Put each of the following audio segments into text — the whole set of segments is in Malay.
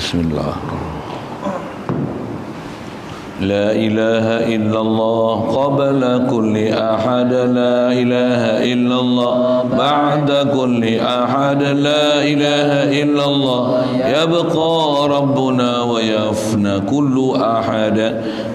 Bismillahirrahmanirrahim. لا إله إلا الله قبل كل أحد لا إله إلا الله بعد كل أحد لا إله إلا الله يبقى ربنا ويفنى كل أحد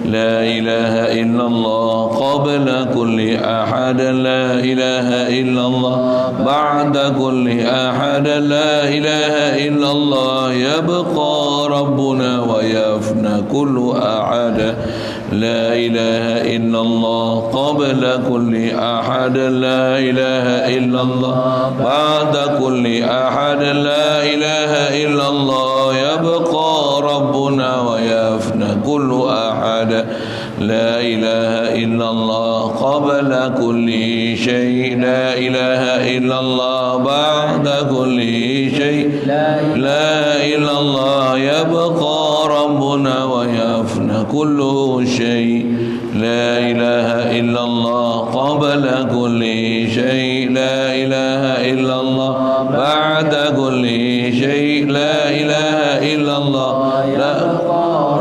لا إله إلا الله قبل كل أحد لا إله إلا الله بعد كل أحد لا إله إلا الله يبقى ربنا ويفنى كل أحد لا إله إلا الله قبل كل أحد لا إله إلا الله بعد كل أحد لا إله إلا الله يبقى ربنا ويفنى كل أحد لا إله إلا الله قبل كل شيء لا إله إلا الله بعد كل شيء لا إله إلا الله يبقى ربنا ويفنى كل شيء لا إله إلا الله قبل كل شيء لا إله إلا الله بعد كل شيء لا إله إلا الله لا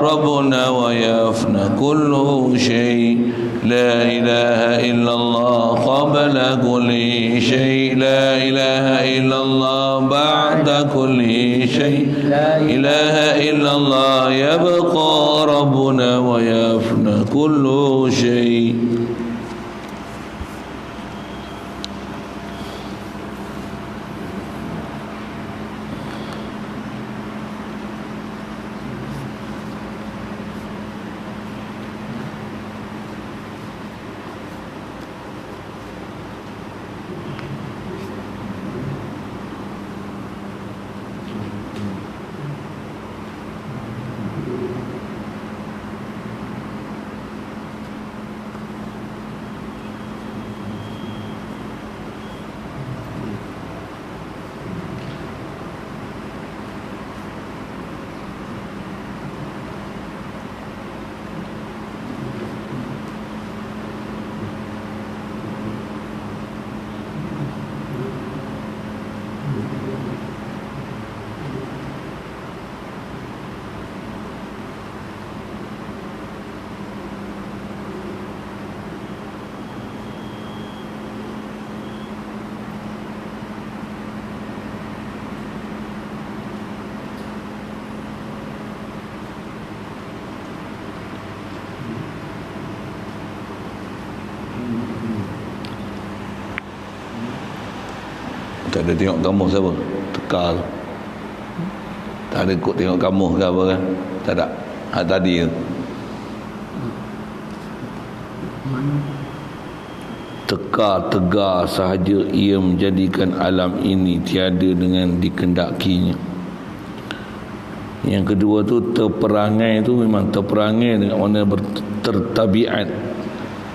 ربنا ويفنى كل شيء لا إله إلا الله قبل كل شيء لا إله إلا الله بعد كل شيء لا إله إلا الله يبقى ربنا ويفنى كل شيء. Tak ada tengok kamus siapa? Teka tu. Tak ada ikut tengok kamus ke apa kan? Tak ada. Tadi tu. Teka tegar sahaja ia menjadikan alam ini tiada dengan dikendakinya. Yang kedua tu terperangai tu memang terperangai dengan mana tertabiat.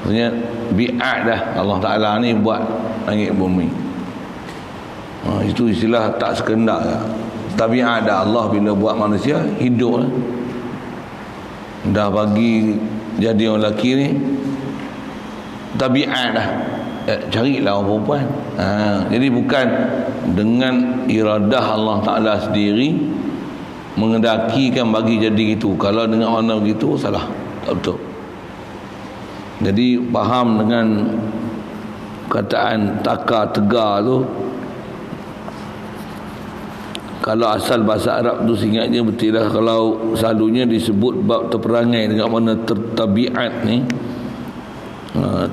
Maksudnya biat dah Allah Ta'ala ni buat langit bumi. Itu istilah tak sekendak lah. Tabiat dah Allah bila buat manusia hidup lah. Dah bagi jadi orang lelaki ni tabiat dah. Carilah orang perempuan. Jadi bukan dengan iradah Allah Ta'ala sendiri mengendakikan bagi jadi gitu. Kalau dengan orang begitu salah, tak betul. Jadi faham dengan kataan taka tegar tu. Kalau asal bahasa Arab tu ingatnya betul lah. Kalau selalunya disebut bab terperangai dengan mana tertabiat ni,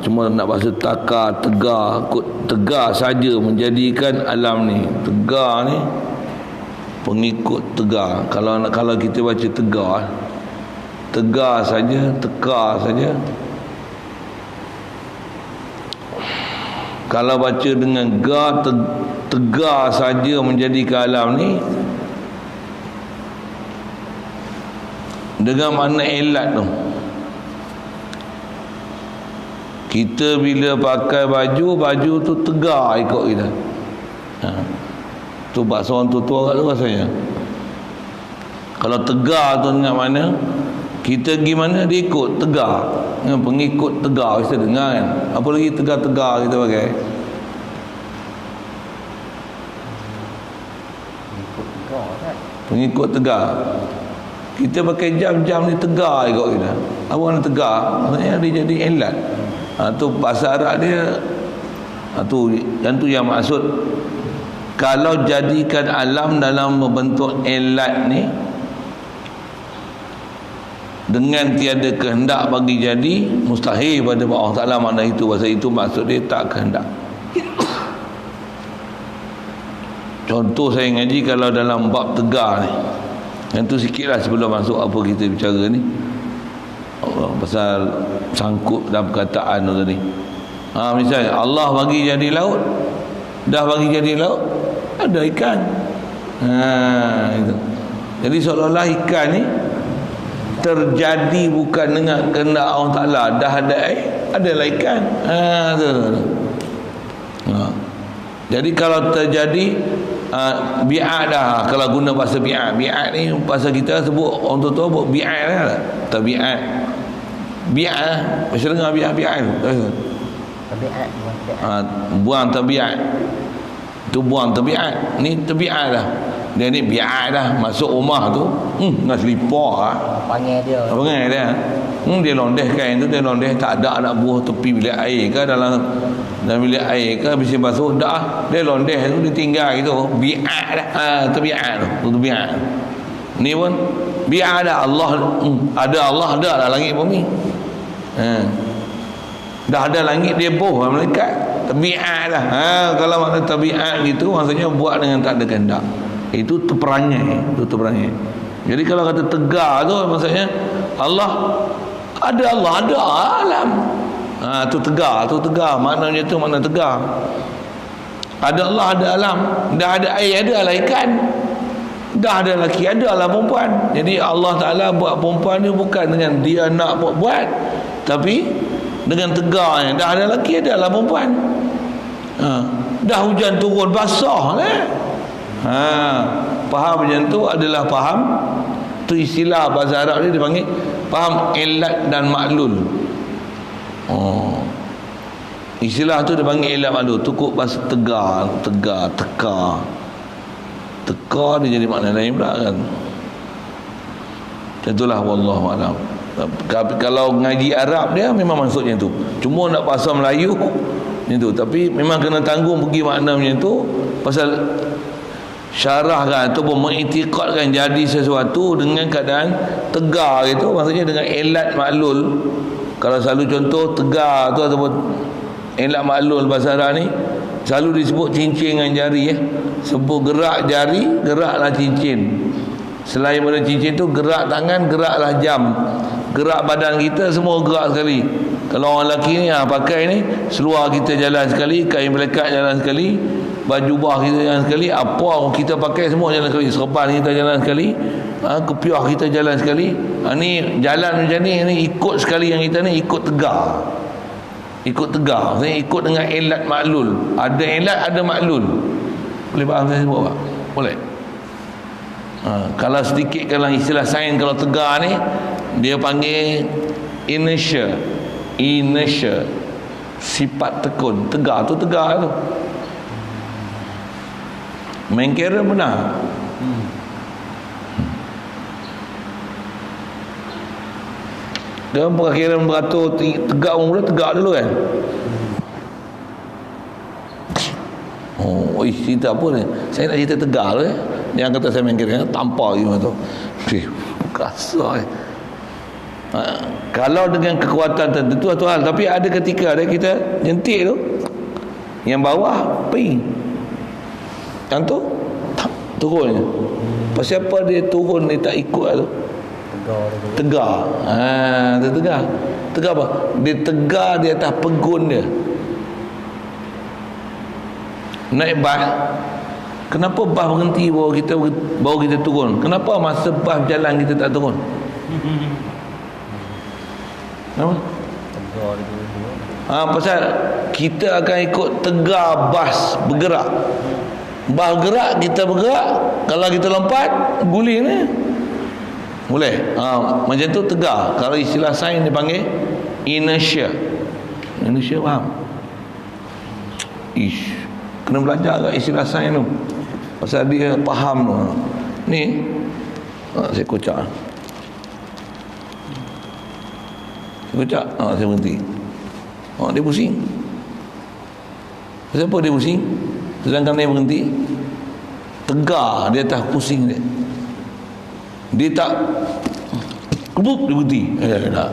cuma nak bahasa taka tegar, tegar saja menjadikan alam ni. Tegar ni pengikut tegar. Kalau kita baca tegar saja, teka saja. Kalau baca dengan ga, tegar saja menjadikan alam ni, dengan makna ilat tu. Kita bila pakai baju tu tegar ikut kita. Tu bahasa orang tua kat tu rasanya. Kalau tegar tu dengan mana? Kita gimana dia ikut tegar. Pengikut tegar kita dengar kan. Apa lagi tegar-tegar kita pakai? Ikut tegar kan. Pengikut tegar. Kita pakai jam-jam ni tegar ikut kita. Apa makna tegar? Maksudnya dia jadi elat. Tu bahasa Arab dia. Tu yang maksud. Kalau jadikan alam dalam membentuk elat ni, dengan tiada kehendak bagi jadi, mustahil pada Allah Ta'ala makna itu. Bahasa itu maksud dia tak kehendak. Contoh saya ngaji kalau dalam bab tegar ni, yang tu sikit lah sebelum masuk apa kita bicara ni, pasal sangkut dalam perkataan tu tadi. Misalnya Allah bagi jadi laut, dah bagi jadi laut, ada ikan. Itu. Jadi seolah-olah ikan ni terjadi bukan dengan kehendak Allah Ta'ala. Dah ada air, adalah ikan. Jadi kalau terjadi bi'at dah. Kalau guna bahasa bi'at, bi'at ni bahasa kita sebut, orang tua buat bi'at lah. Tabi'at. Bi'at lah. Macam dengar bi'at Tabiat. buang tabiat. Tu buang tabiat. Ni tabiat dah. Dia ni bi'at dah. Masuk rumah tu nak selipar lah. Panggil dia. Dia londeh kain tu, dia londeh tak ada anak buah tepi bilik air ke, dalam bilik air ke, habis basuh dah, dia londeh tu, dia tinggal gitu. Bi'at dah. Tabiat tu bi'at. Ni pun bi'at dah. Allah ada, Allah ada lah langit bumi. Dah ada langit, dia boh malaikat. Tabiat lah. Kalau makna tabiat gitu, maksudnya buat dengan tak ada kehendak. Itu terperangai. Jadi kalau kata tegar tu, maksudnya Allah ada alam. Tu tegar. Maknanya tu makna tegar. Ada Allah, ada alam. Dah ada air, ada lah ikan. Dah ada lelaki, ada lah perempuan. Jadi Allah Ta'ala buat perempuan ni bukan dengan dia nak buat, tapi dengan tegarnya. Dah ada lelaki, ada lah perempuan. Dah hujan turun, basah lah. Faham macam tu adalah faham. Tu istilah bahasa Arab ni dipanggil faham ilat dan maklul. Istilah tu dipanggil ilat maklul. Tu kok bahasa tegar, teka dia jadi makna lain pula kan. Itulah wallahu alam. Kalau ngaji Arab dia memang maksudnya tu. Cuma nak bahasa Melayu macam tu. Tapi memang kena tanggung pergi makna macam tu. Pasal syarahkan ataupun mengiktikadkan jadi sesuatu dengan keadaan tegar itu, maksudnya dengan elat maklul. Kalau selalu contoh tegar tu ataupun elat maklul bahasa Arab ni selalu disebut cincin dengan jari. Sebut gerak jari, geraklah cincin. Selain pada cincin tu, gerak tangan, geraklah jam. Gerak badan kita semua gerak sekali. Kalau orang lelaki ni pakai ni, seluar kita jalan sekali, kain melekat jalan sekali, baju bah kita jalan sekali, apa kita pakai semua jalan sekali, serban kita jalan sekali, kepiah kita jalan sekali. Ni jalan macam ni ikut sekali yang kita ni ikut tegar. Maksudnya ikut dengan elat maklul. Ada elat, ada maklul. Boleh faham saya sebut tak? Boleh. Kalau sedikit kalau istilah sains, kalau tegar ni dia panggil inertia. Sifat tekun. Tegar tu main kira benar. Dia perkiraan beratur tegak pun tegak dulu kan. Cerita apa ni? Saya nak cerita tegak tu Dia kata saya main kira tanpa gimana tu. Kasar. Kalau dengan kekuatan tertentu satu hal, tapi ada ketika kita jentik tu, yang bawah pergi, yang tu turun. Pasal apa dia turun dia tak ikut tu? Tegar. Tegar apa? Dia tegar di atas pegun dia. Naik bas, kenapa bas berhenti baru kita turun? Kenapa masa bas berjalan kita tak turun? Kenapa? Pasal kita akan ikut tegar bas bergerak. Bas bergerak, kita bergerak. Kalau kita lompat, guling ni. Boleh. Macam tu tegar. Kalau istilah sains dipanggil inertia. Inertia faham? Kena belajar kat istilah sains tu. Pasal dia faham tu. Ni saya kocak. Saya kocak. Saya berhenti. Dia pusing. Kenapa dia pusing? Sedangkan dia berhenti. Tegar di atas pusing dia. Dia tak kebuk, dia berhenti. Tak.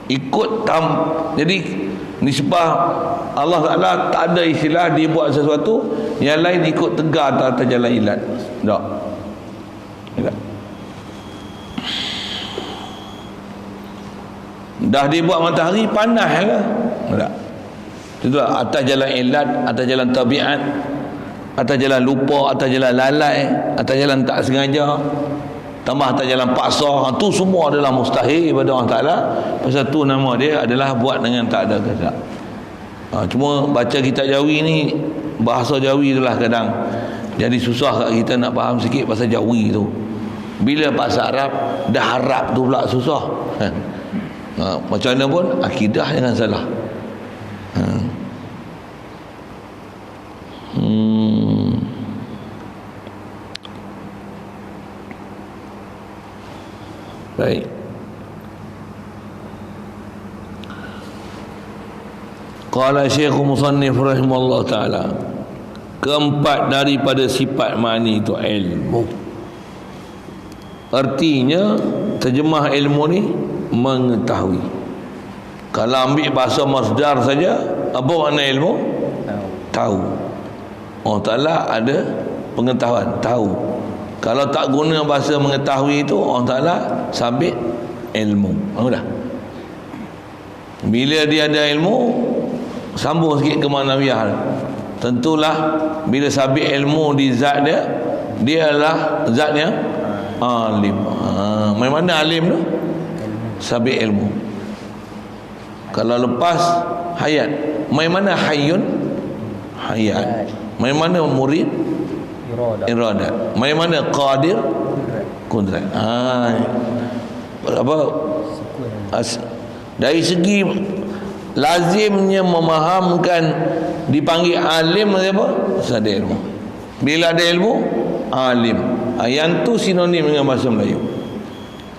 Ikut jadi nisbah Allah Ta'ala tak ada istilah dia buat sesuatu, yang lain ikut tegar atas jalan ilat. Tak. Dah dia buat matahari panas lah. Tak. Itulah atas jalan ilat, atas jalan tabiat, atas jalan lupa, atas jalan lalai, atas jalan tak sengaja, tambah atas jalan paksa. Tu semua adalah mustahil kepada Allah Ta'ala. Pasal tu nama dia adalah buat dengan tak ada kehendak. Cuma baca kitab Jawi ni, bahasa Jawi itulah kadang jadi susah kat kita nak faham sikit pasal Jawi tu. Bila bahasa Arab dah Arab tu pula susah. Macam mana pun akidah jangan salah. Baik. Qala Syekh Musannif rahimahullah ta'ala, keempat daripada sifat ma'ni itu ilmu. Artinya terjemah ilmu ni mengetahui. Kalau ambil bahasa masdar saja, apa makna ilmu? Tahu. Allah Ta'ala ada pengetahuan, tahu. Kalau tak guna bahasa mengetahui itu, Allah Ta'ala sabit ilmu. Dah. Bila dia ada ilmu, sambung sikit ke ma'nawiyah. Tentulah bila sabit ilmu di zat dia, dia adalah zatnya alim. Macam mana alim tu? Sabit ilmu. Kalau lepas hayat, macam mana hayyun? Hayat. Macam mana murid? Iradat. Macam mana qadir? Kudrat. Dari segi lazimnya memahamkan dipanggil alim apa? Ada ilmu. Bila ada ilmu, alim. Yang tu sinonim dengan bahasa Melayu.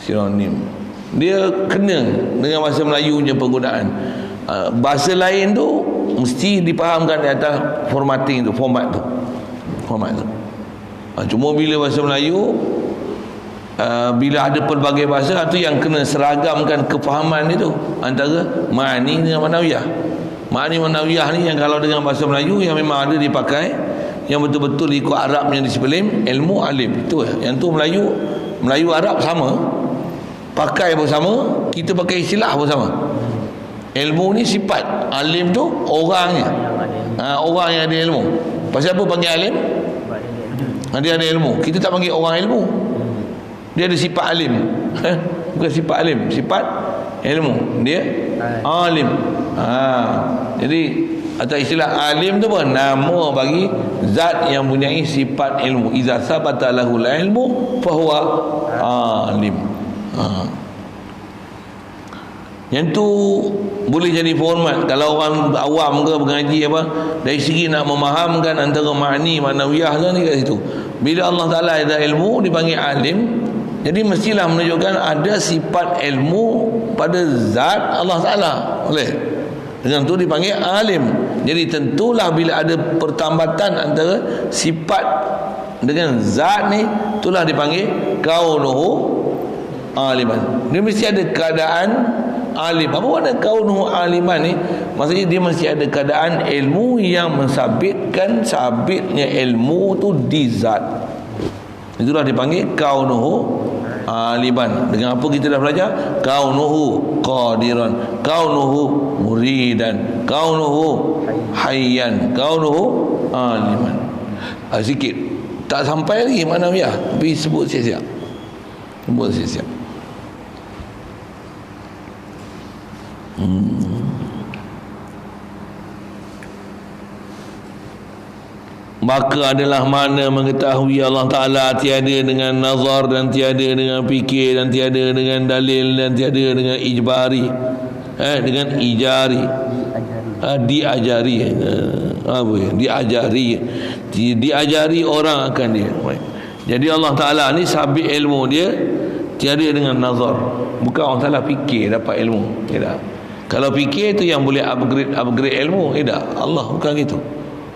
Sinonim. Dia kena dengan bahasa Melayu punya penggunaan. Bahasa lain tu mesti dipahamkan di atas formatting tu, format tu. Cuma bila bahasa Melayu, bila ada pelbagai bahasa, itu yang kena seragamkan kefahaman itu antara ma'ani dengan manawiyah. Ma'ani manawiyah ni yang kalau dengan bahasa Melayu yang memang ada dipakai, yang betul-betul ikut Arabnya disiplin, ilmu alim. Itu yang tu Melayu Arab sama, pakai pun sama, kita pakai istilah pun sama. Ilmu ni sifat, alim tu orangnya. Orang yang ada ilmu. Pasal apa panggil alim? Dia ada ilmu. Kita tak panggil orang ilmu. Dia ada sifat alim. Bukan sifat alim, sifat ilmu. Dia alim. Jadi atau istilah alim tu pun nama bagi zat yang mempunyai sifat ilmu. Iza sabata lahul ilmu fahuwa alim. Yang tu boleh jadi format kalau orang awam ke mengaji apa, dari segi nak memahamkan antara ma'ni manawiyah ni kat situ. Bila Allah Ta'ala ada ilmu dipanggil alim, jadi mestilah menunjukkan ada sifat ilmu pada zat Allah Ta'ala. Boleh? Dengan tu dipanggil alim. Jadi tentulah bila ada pertambatan antara sifat dengan zat ni, itulah dipanggil kaunuhu aliman. Dia mesti ada keadaan alim. Apa makna kaunuhu aliman ni? Maksudnya dia mesti ada keadaan ilmu yang mensabitkan sabitnya ilmu tu di zat. Itulah dipanggil kaunuhu aliman. Dengan apa kita dah belajar? Kaunuhu qadiran, kaunuhu muridan, kaunuhu hayyan, kaunuhu aliman. Sikit tak sampai lagi mana ya, tapi sebut siap-siap. Sebut siap-siap. Maka adalah mana mengetahui Allah Ta'ala tiada dengan nazar dan tiada dengan fikir dan tiada dengan dalil dan tiada dengan ijbari, dengan ijari, diajari. diajari orang akan dia. Jadi Allah Ta'ala ni sabit ilmu dia tiada dengan nazar. Bukan Allah Ta'ala fikir dapat ilmu, tidak. Kalau fikir tu yang boleh upgrade ilmu, tidak. Allah bukan gitu.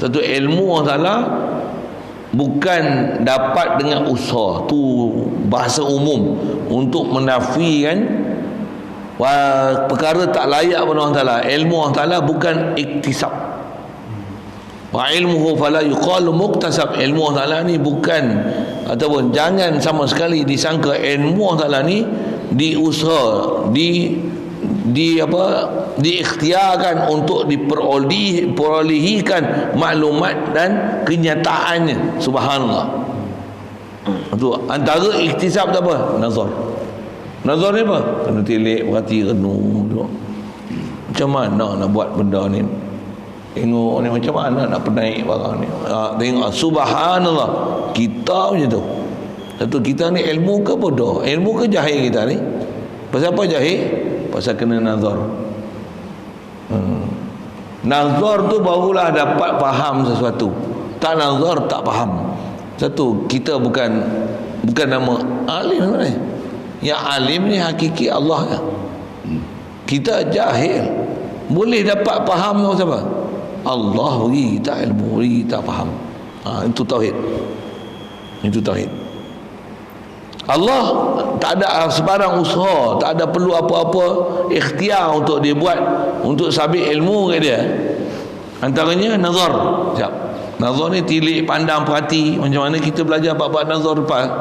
Satu ilmu Allah Ta'ala bukan dapat dengan usaha. Tu bahasa umum untuk menafikan perkara tak layak pada Allah Ta'ala. Ilmu Allah Ta'ala bukan iktisab. Wa ilmuhu fala yuqalu muktasab. Ilmu Allah Ta'ala ni bukan, ataupun jangan sama sekali disangka ilmu Allah Ta'ala ni diusaha, diikhtiarkan untuk diperolehikan maklumat dan kenyataannya. Subhanallah. Itu antara iktisab tu apa? Nazar. Nazar ni apa? Kena tilik, perhati, renung. Macam mana nak buat benda ni? Tengok ni macam mana nak penaik barang ni. Tengok, subhanallah. Kita macam tu. Satu, kita ni ilmu ke bodoh? Ilmu ke jahil kita ni? Pasal apa jahil? Pasal kena nazar. Nazar tu barulah dapat faham sesuatu. Tak nazar tak faham. Satu, kita bukan nama alim sebenarnya. Yang alim ni hakiki Allah ya. Kita jahil. Boleh dapat faham sama siapa? Allah beri kita ilmu, beri kita faham. Itu tauhid. Itu tauhid. Allah tak ada sebarang usaha, tak ada perlu apa-apa ikhtiar untuk dia buat untuk sabit ilmu kat dia. Antaranya nazar. Siap. Nazar ni tilik, pandang, perhati. Macam mana kita belajar bab-bab nazar lepas.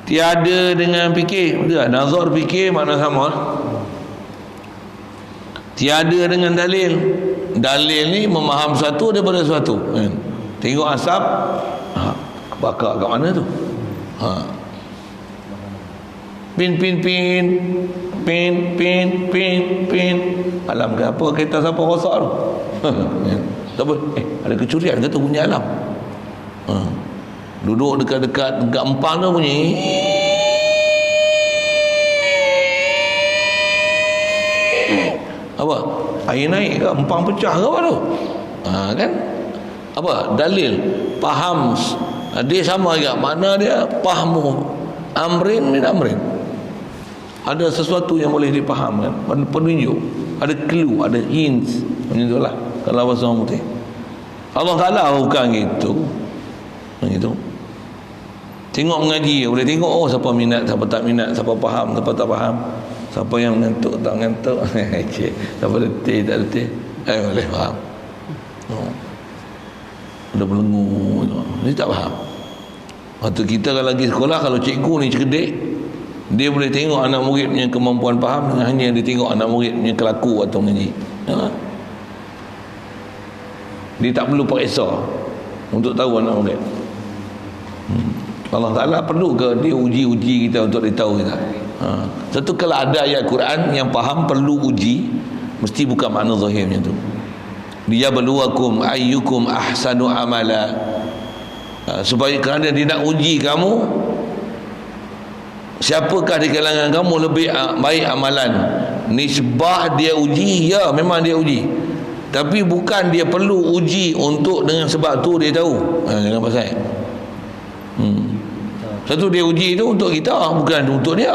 Tiada dengan fikir. Betul tak? Nazar fikir makna sama. Tiada dengan dalil. Dalil ni memaham satu daripada suatu. Tengok asap, bakar kat mana tu? Pin. Alam ke apa? Kereta siapa rosak tu? Tak apa. Ada kecurian kata bunyi alam. Duduk dekat empang tu bunyi. Apa? Air naik ke? Empang pecah ke apa tu? Kan? Apa? Dalil. Faham. Dia sama juga. Mana dia? Fahmu. Amrin min amrin. Ada sesuatu yang boleh dipahamkan. Ada penunjuk. Ada clue. Ada hints. Macam itulah. Kalau bahasa orang putih. Allah Ta'ala bukan gitu. Begitu. Tengok mengaji. Boleh tengok. Oh, siapa minat, siapa tak minat. Siapa faham, siapa tak faham. Siapa yang mengantuk, tak mengantuk. Siapa letih, tak letih. Boleh faham. Ada belengu. Dia tak faham. Waktu kita kalau lagi sekolah, kalau cikgu ni cerdik, dia boleh tengok anak murid punya kemampuan faham dengan hanya dia tengok anak murid punya kelaku atau mengaji. Dia tak perlu periksa untuk tahu anak murid. Allah Ta'ala perlu ke dia uji kita untuk dia tahu kita? Satu, kalau ada ayat Quran yang faham perlu uji, mesti bukan makna zahir macam tu. Dia berluakum ayyukum ahsanu amala. Supaya kerana dia nak uji kamu, siapakah di kalangan kamu lebih baik amalan. Nisbah dia uji, ya memang dia uji, tapi bukan dia perlu uji untuk dengan sebab tu dia tahu. Jangan pasal satu, dia uji itu untuk kita, bukan untuk dia.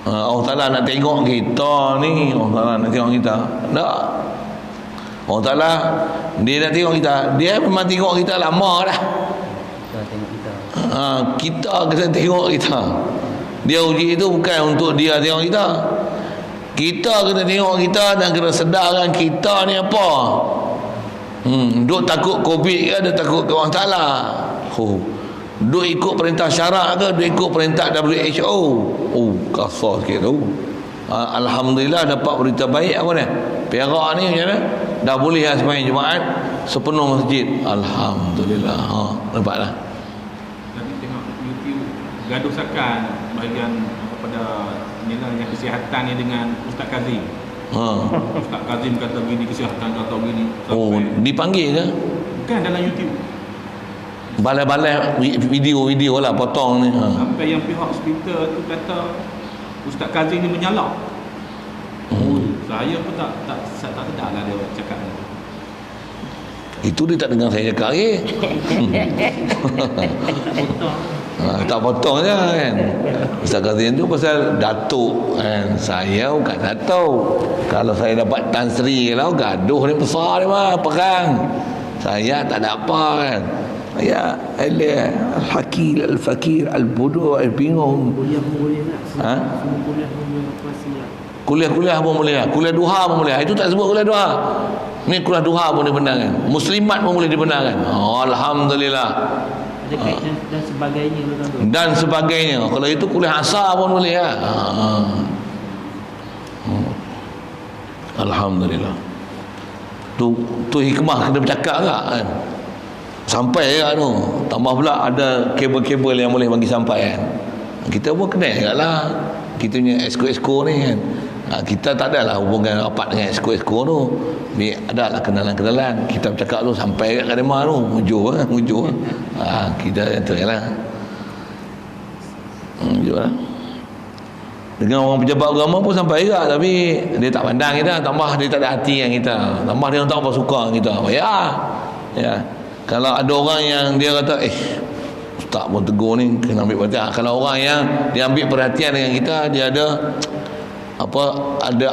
Allah Ta'ala nak tengok kita ni. Allah Ta'ala nak tengok kita. Tak. Allah Ta'ala dia nak tengok kita. Dia memang tengok kita lama dah. Kita kena tengok kita. Dia uji itu bukan untuk dia tengok kita. Kita kena tengok kita dan kena sedarkan kita ni apa. Duk takut COVID ke, dia takut ke Allah Ta'ala. Duk ikut perintah syarak ke, duk ikut perintah WHO. Kasar sikit tu. Alhamdulillah dapat berita baik apa ni? Perak ni macam mana? Dah boleh lah sembahyang Jumaat sepenuh masjid. Alhamdulillah. Nampaklah. Tadi tengok YouTube gaduh sakan bahagian pada nilai yang kesihatan ni dengan Ustaz Kazim. Ustaz Kazim kata begini, kesihatan kata begini. Dipanggil ke? Bukan, dalam YouTube. Balai-balai video lah potong ni. Sampai yang pihak hospital tu kata Ustaz Kazim ni menyalak. Saya pun tak sedar lah dia cakap ni. Itu dia tak dengar saya cakap lagi. Tak potong je kan. Ustaz Kazim tu pasal datuk kan. Saya bukan datuk. Kalau saya dapat Tan Sri kalau gaduh ni besar dia mah perang. Saya tak ada apa kan. Ya al-hakil al-fakir al-budu al-bingung. Kuliah pun boleh. Kuliah duha pun boleh. Itu tak sebut kuliah duha. Ni kuliah duha pun dibenarkan. Muslimat pun boleh dibenarkan. Alhamdulillah. Dan sebagainya. Dan sebagainya. Kalau itu kuliah asar pun boleh ya. Alhamdulillah. Tu hikmah kena bercakap tak kan? Sampai kan tu. Tambah pula ada kabel-kabel yang boleh bagi sampai kan. Kita pun kena juga lah. Kita punya esko-esko ni kan. Kita tak adalah hubungan rapat dengan esko-esko tu. Ada lah kenalan-kenalan. Kita bercakap tu sampai kat kademah tu. Hujur. Kita tu lah. Hujur lah. Dengan orang pejabat agama pun sampai juga. Tapi dia tak pandang kita. Tambah dia tak ada hati yang kita. Tambah dia tak apa suka kita. Ya. Kalau ada orang yang dia kata ustaz pun tegur ni kena ambil perhatian. Kalau orang yang dia ambil perhatian dengan kita, dia ada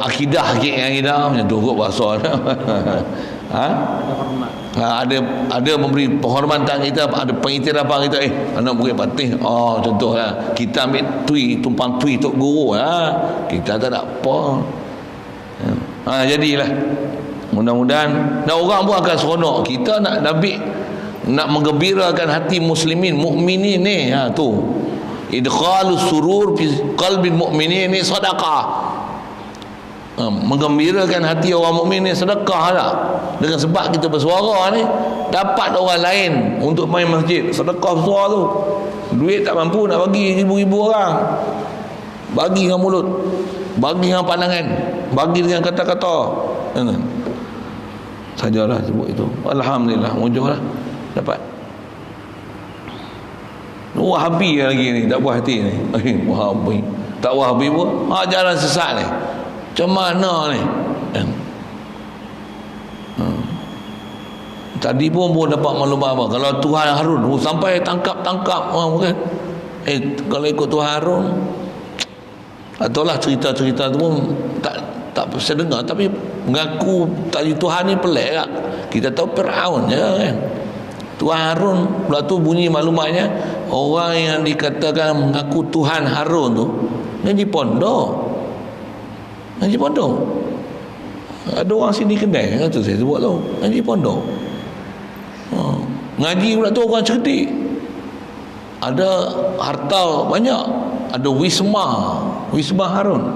akidah sikit dengan kita, macam tu kot bahasa ada memberi penghormatan kita, ada pengiktirafan kita, anak murid patih, contohlah kita ambil tumpang tok guru, kita tak ada apa. Jadilah mudah-mudahan dan orang pun akan seronok. Kita nak menggembirakan hati muslimin mukminin ni, tu idkhalus surur fi qalbil mu'minin ni sedekah. Menggembirakan hati orang mukmin ni sedekah lah. Dengan sebab kita bersuara ni dapat orang lain untuk main masjid, sedekah besar tu. Duit tak mampu nak bagi ribu-ribu orang, bagi dengan mulut, bagi dengan pandangan, bagi dengan kata-kata. Sajalah sebut itu. Alhamdulillah, mujurlah dapat. Wahabi lagi ni, tak puas hati ni. Wahabi. Tak Wahabi pun jalan sesat ni. Macam mana ni? Tadi pun dapat maklumat apa? Kalau Tuhan Harun sampai tangkap orang kan. Kalau ikut Tuhan Harun, ataulah cerita-cerita tu pun tak bisa dengar, tapi mengaku tadi Tuhan ni pelik tak? Kita tahu Firaun je kan. Tuhan Harun pula tu bunyi maklumatnya, orang yang dikatakan mengaku Tuhan Harun tu ngaji pondok. Ada orang sini kedai tu saya sebut tu, ngaji pondok. Ngaji pula tu orang cerdik, ada harta banyak, ada wisma Harun.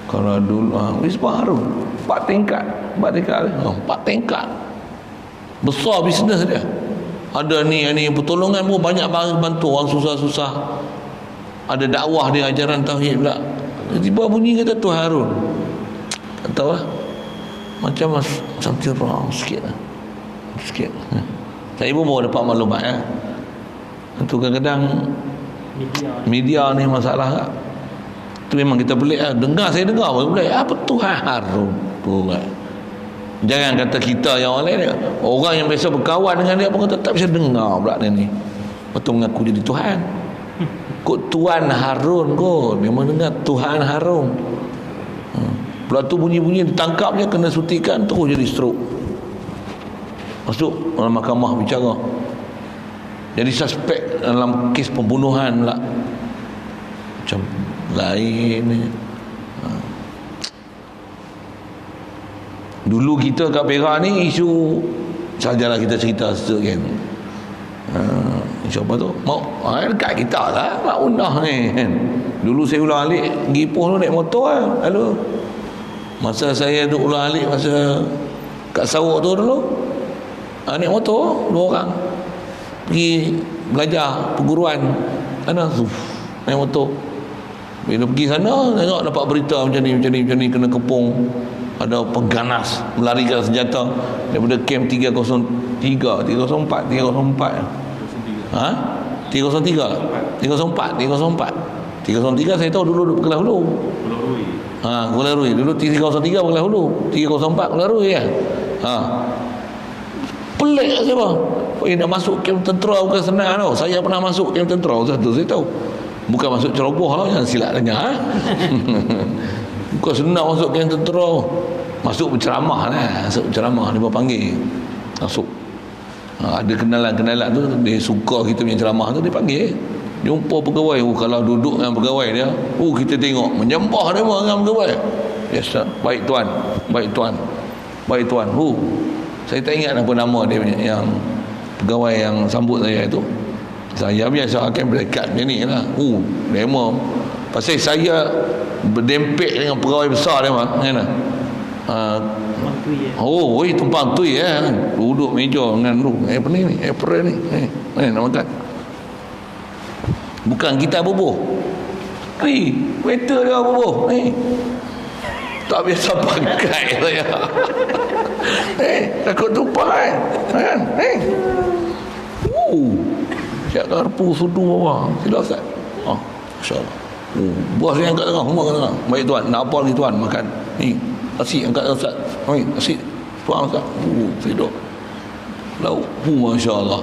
Kalau dulu wisma Harun 4 tingkat besar bisnes dia. Ada ni pertolongan pun banyak bantu orang susah-susah. Ada dakwah dia, ajaran tauhid pula. Tiba bunyi kata Tuhan Harun. Tahu lah, macam terang sikit. Saya pun baru dapat maklumat Itu kadang-kadang media ni masalah tak? Itu memang kita pelik lah. Saya dengar pun pelik. Apa Tuhan Harun tu kan? Jangan kata kita yang orang lain. Orang yang biasa berkawan dengan dia pun kata tak bisa dengar pula ni. Betul mengaku jadi Tuhan. Kok Tuan Harun kot. Memang dengar Tuhan Harun. Pula tu bunyi-bunyi ditangkapnya, kena sutikan, terus jadi stroke. Masuk dalam mahkamah bicara. Jadi suspek dalam kes pembunuhan pula. Macam lain ni. Dulu kita kat Perak ni isu sajalah kita cerita sikit kan. Isu apa tu? Dekat kita lah Mak Undah ni kan. Dulu saya ulang alik pergi Ipoh tu naik motor lah. Lalu masa saya duduk ulang alik masa kat Sarawak tu dulu, naik motor 2 orang pergi belajar perguruan sana. Naik motor, bila pergi sana tengok dapat berita macam ni kena kepung. Ada pengganas melarikan senjata daripada kem 304 303 saya tahu dulu Kelah Hulu. Kelah Rui dulu 303 Kelah Hulu, 304 Kelah Rui kan. Pelik saya bang. Nak masuk kem tentera bukan senang tau. Saya pernah masuk kem tentera, satu saya tahu. Bukan masuk ceroboh lah, jangan silap tanya. Bukan senang masuk kem tentera. Masuk berceramah lah, masuk berceramah dia panggil. Masuk. Ada kenalan-kenalan tu, dia suka kita punya ceramah tu, dia panggil. Jumpa pegawai, kalau duduk dengan pegawai dia, kita tengok menyembah dia dengan pegawai. Yes, baik tuan, baik tuan, baik tuan. Saya tak ingat apa nama dia punya, yang pegawai yang sambut saya itu. Saya biasa akan berdekat macam ni lah. Lama. Pasal saya berdempet dengan pegawai besar dia mah, kan? Tumpang tui duduk meja dengan tu. Apa ni? Apron ni. Nak makan. Bukan kita boboh. Waiter dia boboh. Tak biasa pakai saya. Takut tumpah kan? Siap garpu sudu bawah. Sila Ustaz. Masya-Allah. Buah saya angkat tengah, semua angkat tengah. Baik tuan, nak apa lagi tuan makan? Ni, nasi angkat Ustaz. Nasi. Tuan Ustaz. Sedap. Lauk. Masya-Allah.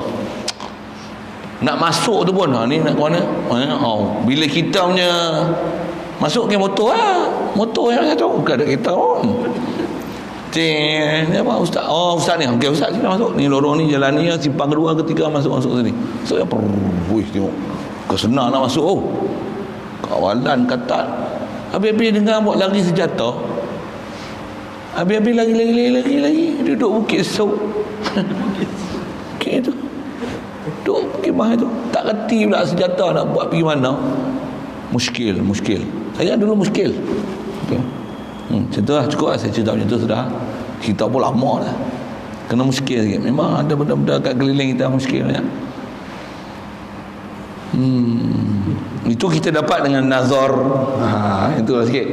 Nak masuk tu pun, ni nak ke mana? Bila kita punya masuk ke motor motor yang satu bukan ada kereta pun. Ni apa Ustaz? Ustaz ni. Okey Ustaz sini masuk. Ni lorong ni jalan ni simpang kedua ketiga masuk sini. So ya tengok. Kesenang nak masuk. Kawalan katat. Habis-habis dengar buat lari senjata. Habis-habis lagi duduk bukit Esok. Bukit tu. Duduk bukit Bah tu. Tak reti pula senjata nak buat pergi mana. Muskil. Saya dulu muskil. Okay. Macam tu lah, cukup lah saya cerita macam tu sudah. Cerita pun lama dah. Kena muskil sikit. Memang ada benda-benda kat keliling kita muskil banyak. Itu kita dapat dengan nazar. Itulah sikit.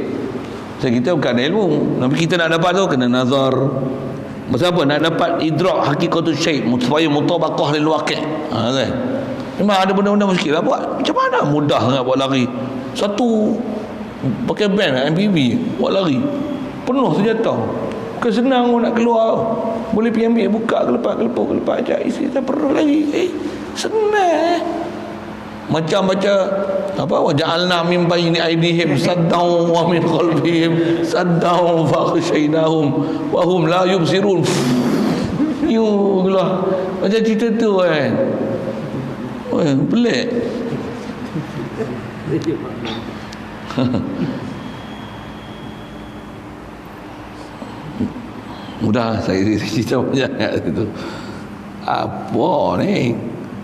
So, kita bukan ada ilmu, tapi kita nak dapat tu kena nazar. Pasal apa? Nak dapat idrak hakikatul syai' supaya mutabaqah lil waqi'. Memang ada benda-benda muskil lah buat. Macam mana mudah nak buat lari? Satu pakai band MPV buat lari penuh senjata, bukan senang nak keluar. Boleh pergi ambil, buka kelepak aja isi, tak perlu lagi. Senang. Macam baca apa, waja'alna min baini aydihim saddan wa min khalfihim saddan fa khashaynahum wa hum la yubsirun. Yulah macam cerita tu kan. Pelik. Mudah saya cerita banyak itu. Apa ni?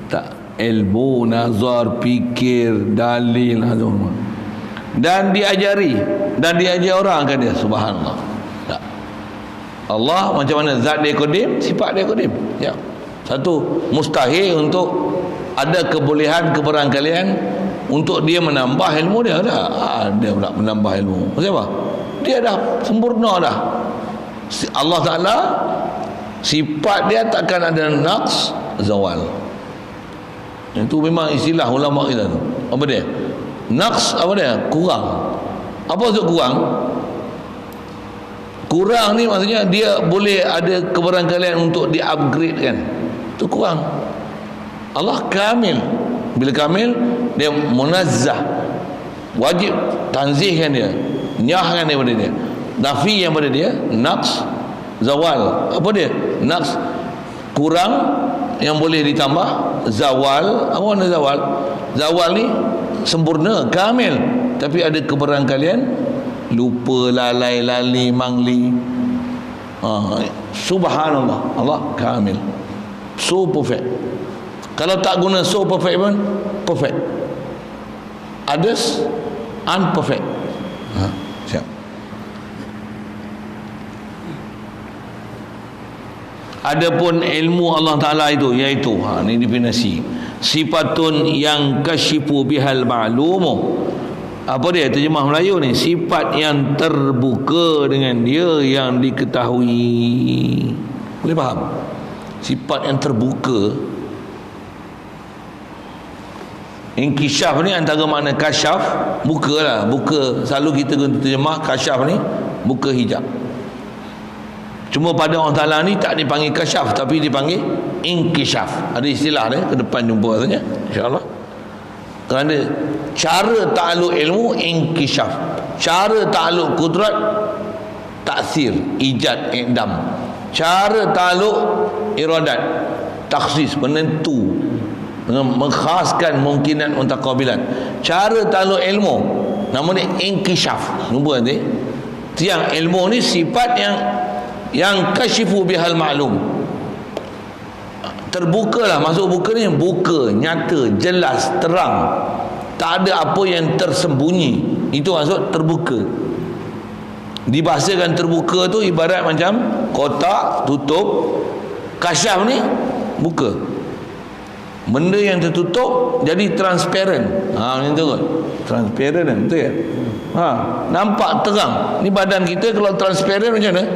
Tak ilmu, nazar, fikir, dalil semua. Dan diajari orang kan dia, subhanallah. Tak. Allah macam mana zat dia qadim, sifat dia qadim. Ya. Satu, mustahil untuk ada kebolehan kebarangkalian untuk dia menambah ilmu dia dah. Dia pula menambah ilmu. Maksud apa? Dia dah sempurna dah. Allah Ta'ala sifat dia takkan ada naqs, zawal. Itu memang istilah ulama kita tu. Apa dia? Naqs apa dia? Kurang. Apa maksud kurang? Kurang ni maksudnya dia boleh ada kebarangkalian untuk di-upgrade kan. Itu kurang. Allah kamil. Bila kamil, dia munazzah. Wajib tanzihkan dia. Nyahkan daripada dia. Nafi yang pada dia, naqs, zawal. Apa dia? Naqs, kurang yang boleh ditambah, zawal. Apa makna zawal? Zawal ni sempurna, kamil. Tapi ada kebarangkalian lupa, lalai, lali, mangli. Subhanallah, Allah kamil, so perfect. Kalau tak guna so perfect pun perfect. Others unperfect. Siap. Adapun ilmu Allah Ta'ala itu, iaitu ini definisi, sifatun yang kasyifu bihal ma'lumu. Apa dia terjemah Melayu ni? Sifat yang terbuka dengan dia yang diketahui. Boleh faham? Sifat yang terbuka. Inkishaf ni antara makna kasyaf, buka lah, buka. Selalu kita guna terjemah kasyaf ni buka hijab. Cuma pada Allah Ta'ala ni tak dipanggil kasyaf, tapi dipanggil inkishaf. Ada istilah dia, ke depan jumpa katanya, insyaAllah. Kerana cara ta'aluk ilmu inkishaf, cara ta'aluk kudrat taksir, ijad, ikdam. Cara ta'aluk iradat takhsis, menentu, dengan mengkhaskan mungkinan muntaqabilan. Cara ta'aluk ilmu namanya inkishaf. Nombor nanti tiang ilmu ni sifat yang kasyifu bihal ma'lum, terbukalah, masuk buka ni buka, nyata, jelas, terang, tak ada apa yang tersembunyi. Itu maksud terbuka. Dibahasakan terbuka tu ibarat macam kotak tutup. Kasyaf ni buka, benda yang tertutup jadi transparent. Macam tu kot, transparent kan, betul ya? Nampak terang. Ni badan kita kalau transparent macam mana?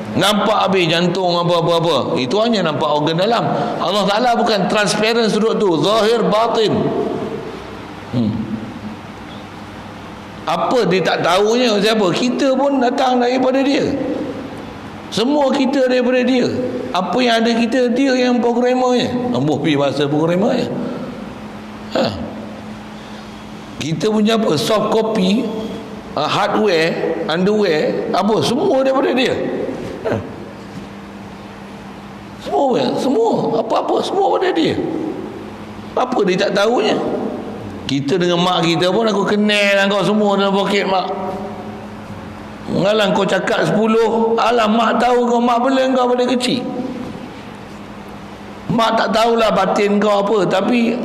Nampak habis jantung apa-apa. Itu hanya nampak organ dalam. Allah Ta'ala bukan transparent sudut tu, zahir batin. Apa dia tak tahunya siapa? Kita pun datang daripada dia. Semua kita daripada dia. Apa yang ada kita, dia yang programmernya. Ambuh pi bahasa programmernya. Kita punya apa? Soft copy, hardware, underwear, apa? Semua daripada dia. Semua apa-apa semua pada dia. Apa dia tak tahunya? Kita dengan mak kita pun, aku kenal kau semua dalam poket mak. Ngalang kau cakap 10, alah mak tahu kau, mak bela kau pada kecil. Mak tak tahulah batin kau apa, tapi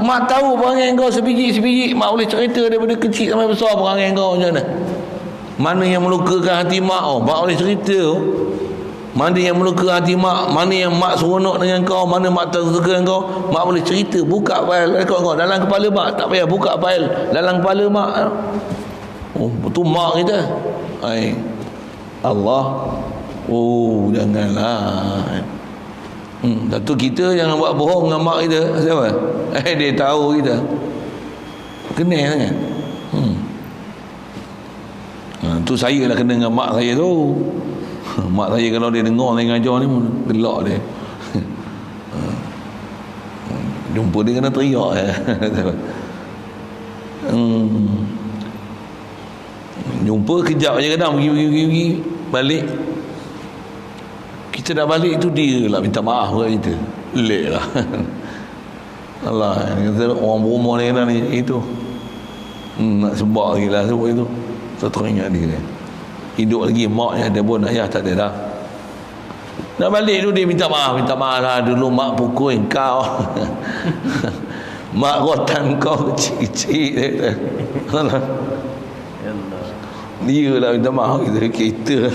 mak tahu perangai kau sebiji-sebiji. Mak boleh cerita daripada kecil sampai besar perangai kau macam mana. Mana yang melukakan hati mak, mak boleh cerita. Mana yang melukakan hati mak, mana yang mak seronok dengan kau, mana mak tak suka dengan kau, mak boleh cerita. Buka file rekod kau dalam kepala mak, tak payah buka file dalam kepala mak. Betul mak kita. Allah. Janganlah. Satu kita jangan buat bohong dengan mak kita. Siapa? Dia tahu kita. Kenal sangat. Tu saya lah kena dengan mak saya tu. Mak saya kalau dia dengar saya ngajar ni gelak dia. Jumpa dia kena teriak ya. Jumpa kejap je kadang pergi balik. Kita dah balik tu dia lah minta maaf kat kita. Lek lah. Allah, kata orang berumah ni kena ni itu. Nak sebab lagi lah sebab itu. Saya teringat dia. Hidup lagi maknya ada pun, ayah tak ada dah. Nak balik tu dia minta maaf lah, dulu mak pukul kau. Mak rotan kau kecil-kecil. Dia lah minta maaf kita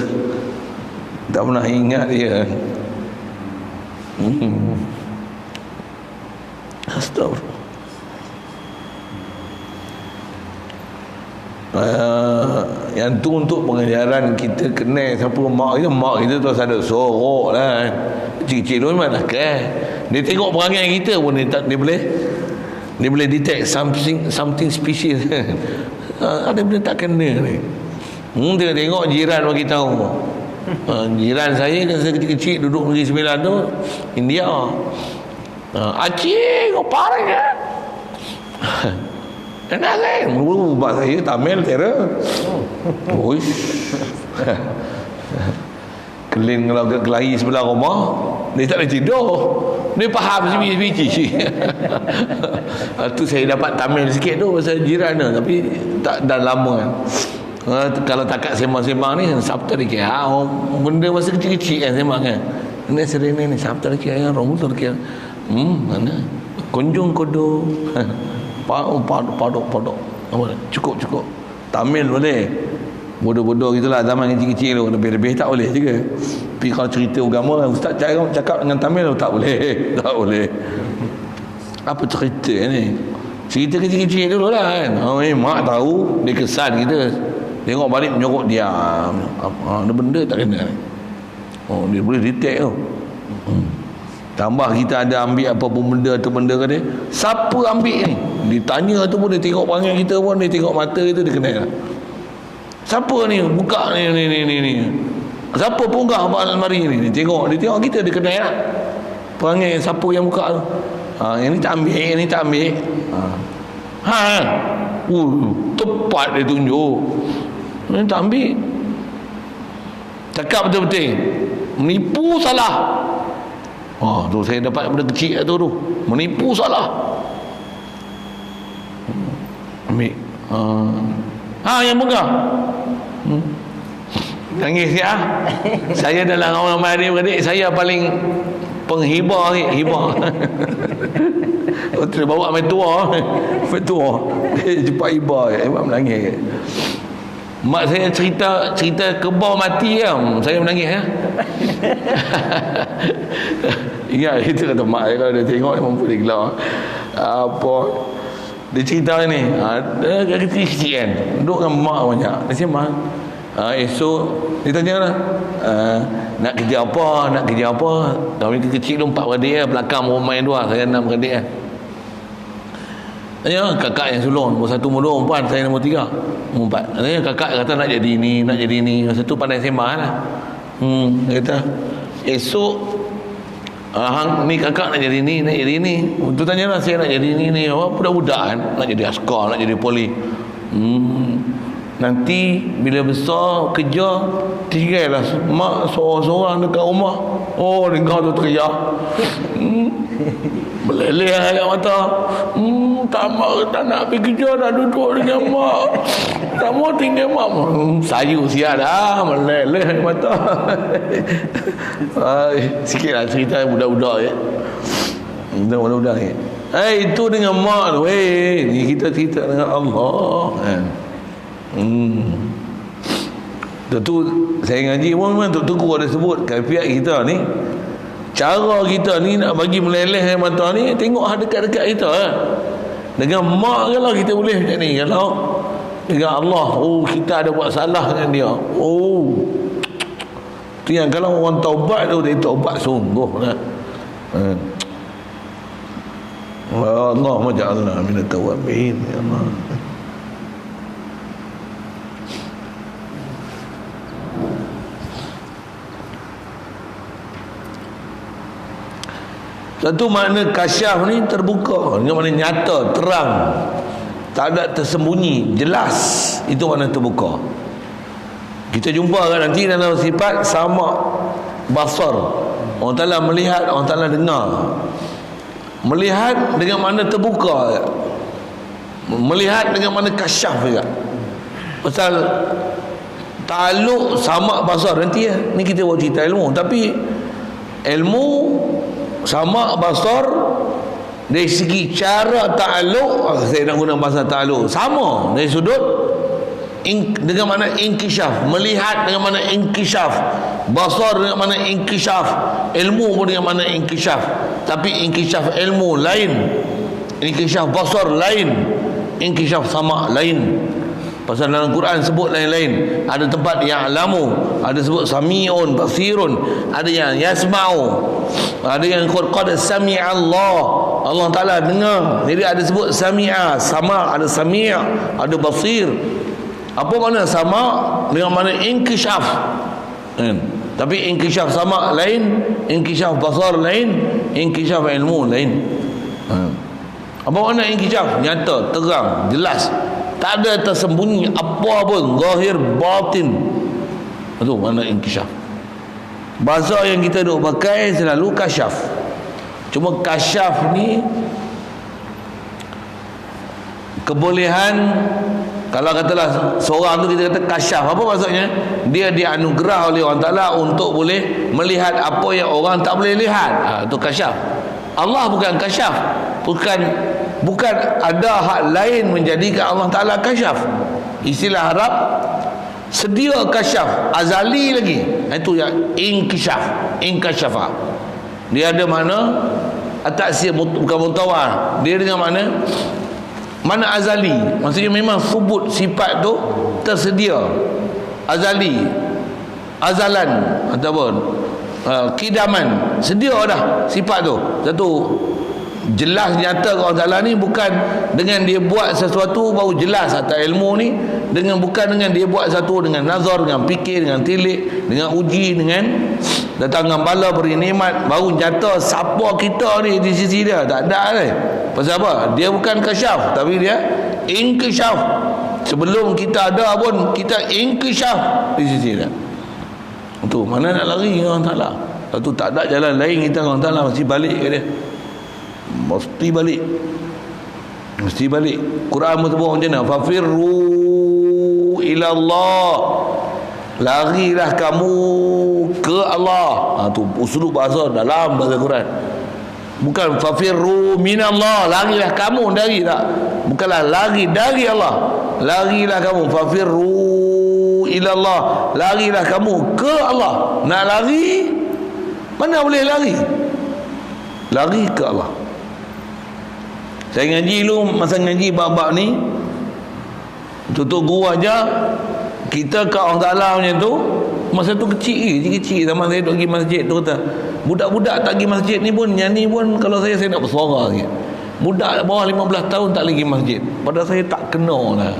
tak pernah ingat dia. Astagfirullah. Yang tu untuk pengajaran kita kenal siapa mak kita terus ada sorok lah. Kecil-kecil tu memang kan. Dia tengok perangai kita pun dia boleh detect something species. Ada benda tak kena ni. Dia tengok jiran bagi tahu. Jiran saya kan saya kecil-kecil duduk Negeri Sembilan tu, India. Acik, kau parah kan? Enak kan? Bak saya Tamil Terror. Kelin kalau kelahi sebelah rumah, dia tak boleh tidur. Dia faham sebiji-biji. Tu saya dapat Tamil sikit tu pasal jiran tu, tapi tak dah lama kan. Kalau takat sembang-sembang ni sabta dikit. Benda masa kecil-kecil kan sembang kan. Ini sering ni sabta dikit kan, rambut dikit. Mana? Kunjung kodo. Padok. Cukup. Tamil boleh. Bodoh-bodoh gitulah zaman kecil-kecil tu. Lebih-lebih tak boleh juga. Tapi kalau cerita agama, ustaz cakap dengan Tamil tak boleh. Tak boleh. Apa cerita ni? Cerita kecil-kecil dulu lah kan. Mak tahu, dia kesan kita. Tengok balik menyorok diam. Ada benda tak kena ni. Dia boleh detect tu. Tambah kita ada ambil apa pun benda tu benda ke dia. Siapa ambil ni? Ditanya tu pun dia tengok perangai kita pun, dia tengok mata kita, dia kenal lah. Siapa ni? Buka ni. Siapa punggah almari ni? Dia tengok kita ada kedai lah. Perangai siapa yang buka tu. Yang ni tak ambil, yang ni tak ambil. Tepat dia tunjuk. Yang ni tak ambil. Cakap betul-betul. Menipu salah. Tu saya dapat benda kecil tu. Menipu salah. Ambil. Yang pegang. Nangis ya. Saya dalam ramai adik-beradik, saya paling penghibah ni, hibah. Terus bawa metua. Jumpa hibah, hibah menangis. Mak saya cerita kebau mati saya menangis ya. Ingat itu kata mak saya, kalau dia tengok dia mampu dia gelar. Apa dia cerita ni, dia kecil-kecil kan, duduk dengan mak banyak. Dia sembang. Esok dia tanya lah, nak kerja apa. Kami kecil tu 4 beradik lah, belakang rumah yang 2, saya 6 beradik kan. Tanya kakak yang sulung, nombor 1 nombor 2 umpan, saya nombor 3 nombor 4. Tanya kakak kata nak jadi ni. Masa tu pandai sembang lah. Dia kata esok hang ni kakak nak jadi ni. Tu tanya lah, saya nak jadi ni. Budak-budak kan, nak jadi askar, nak jadi poli. Nanti bila besar kerja, tinggallah mak seorang-seorang dekat rumah. Dengar tu teriak. Meleleh air mata. Tak nak pergi kerja, dah duduk dengan mak. Tak mau tinggal mak. Sayu siap dah, meleleh air mata. Sikitlah cerita budak-budak ya. Budak-budak ni. Itu dengan mak tu. Ni kita cerita dengan Allah kan. Tentu saya ngaji pun memang Tok Tengku ada sebut kaifiat kita ni, cara kita ni nak bagi meleleh air mata ni, tengok dekat-dekat kita dengan mak kalau kita boleh macam ni, kalau dengan Allah kita ada buat salah dengan dia, tu yang kalau orang taubat tu, dia taubat sungguh lah. Allahumma ja'alna minat tawabin ya Allah. Satu makna kasyaf ni terbuka, dengan makna nyata, terang, tak ada tersembunyi, jelas. Itu makna terbuka. Kita jumpa kan nanti dalam sifat sama basar. Allah Ta'ala melihat, Allah Ta'ala dengar. Melihat dengan makna terbuka, melihat dengan makna kasyaf juga. Pasal ta'aluk sama basar nanti ya. Ni kita buat cerita ilmu, tapi ilmu sama basar dari segi cara ta'aluk, saya nak guna bahasa ta'aluk, sama dari sudut dengan makna inkishaf, melihat dengan makna inkishaf, basar dengan makna inkishaf, ilmu pun dengan makna inkishaf. Tapi inkishaf ilmu lain, inkishaf basar lain, inkishaf sama lain. Pasal dalam Quran sebut lain-lain. Ada tempat yang alamu, ada sebut sami'un, basirun, ada yang yasma'u, ada yang qad sami'a Allah Ta'ala dengar. Jadi ada sebut sami'a, sama, ada sami', ada basir. Apa makna sama? Dengan makna inkishaf. Tapi inkishaf sama lain, inkishaf basar lain, inkishaf ilmu lain. Apa makna inkishaf? Nyata, terang, jelas, tak ada tersembunyi apa pun, zahir batin. Itu makna inkishaf. Bahasa yang kita duk pakai selalu kasyaf. Cuma kasyaf ni kebolehan, kalau katalah seorang tu kita kata kasyaf, apa maksudnya? Dia dianugerah oleh Allah Ta'ala untuk boleh melihat apa yang orang tak boleh lihat. Itu kasyaf. Allah bukan kasyaf. Bukan ada hak lain menjadikan Allah Ta'ala kasyaf. Istilah Arab sedia kasyaf, azali lagi. Itu yang inkishaf, inkasyafa. Dia ada mana at-ta'sir, bukan mutawar. Dia dengan mana azali. Maksudnya memang subut sifat tu tersedia, azali, azalan ataupun kidaman, sedia dah sifat tu. Satu jelas nyata Allah Ta'ala ni bukan dengan dia buat sesuatu baru jelas atas ilmu ni, bukan dengan dia buat satu dengan nazar, dengan fikir, dengan tilik, dengan uji, dengan datangkan bala, beri nikmat, baru nyata siapa kita ni di sisi dia. Tak ada ni. Pasal apa? Dia bukan kasyaf, tapi dia inkishaf. Sebelum kita ada pun kita inkishaf di sisi dia. Itu mana nak lari dengan Allah Ta'ala. Lepas tu tak ada jalan lain kita dengan Allah Ta'ala, mesti balik ke dia. Mesti balik. Quran bersebut macam mana? Fafirru ila Allah, larilah kamu ke Allah. Tu usulub bahasa dalam bahasa Quran. Bukan fafirru minallah, larilah kamu dari, tak. Bukanlah lari dari Allah, larilah kamu. Fafirru ila Allah, larilah kamu ke Allah. Nak lari, mana boleh lari? Lari ke Allah. Saya ngaji dulu, masa ngaji bab-bab ni, tutup guru aja, kita ke Allah Ta'ala macam tu, masa tu kecil zaman saya duduk pergi masjid tu, kata budak-budak tak pergi masjid ni pun, nyanyi pun, kalau saya nak bersuara sikit. Budak bawah 15 tahun tak lagi masjid. Pada saya tak kena lah.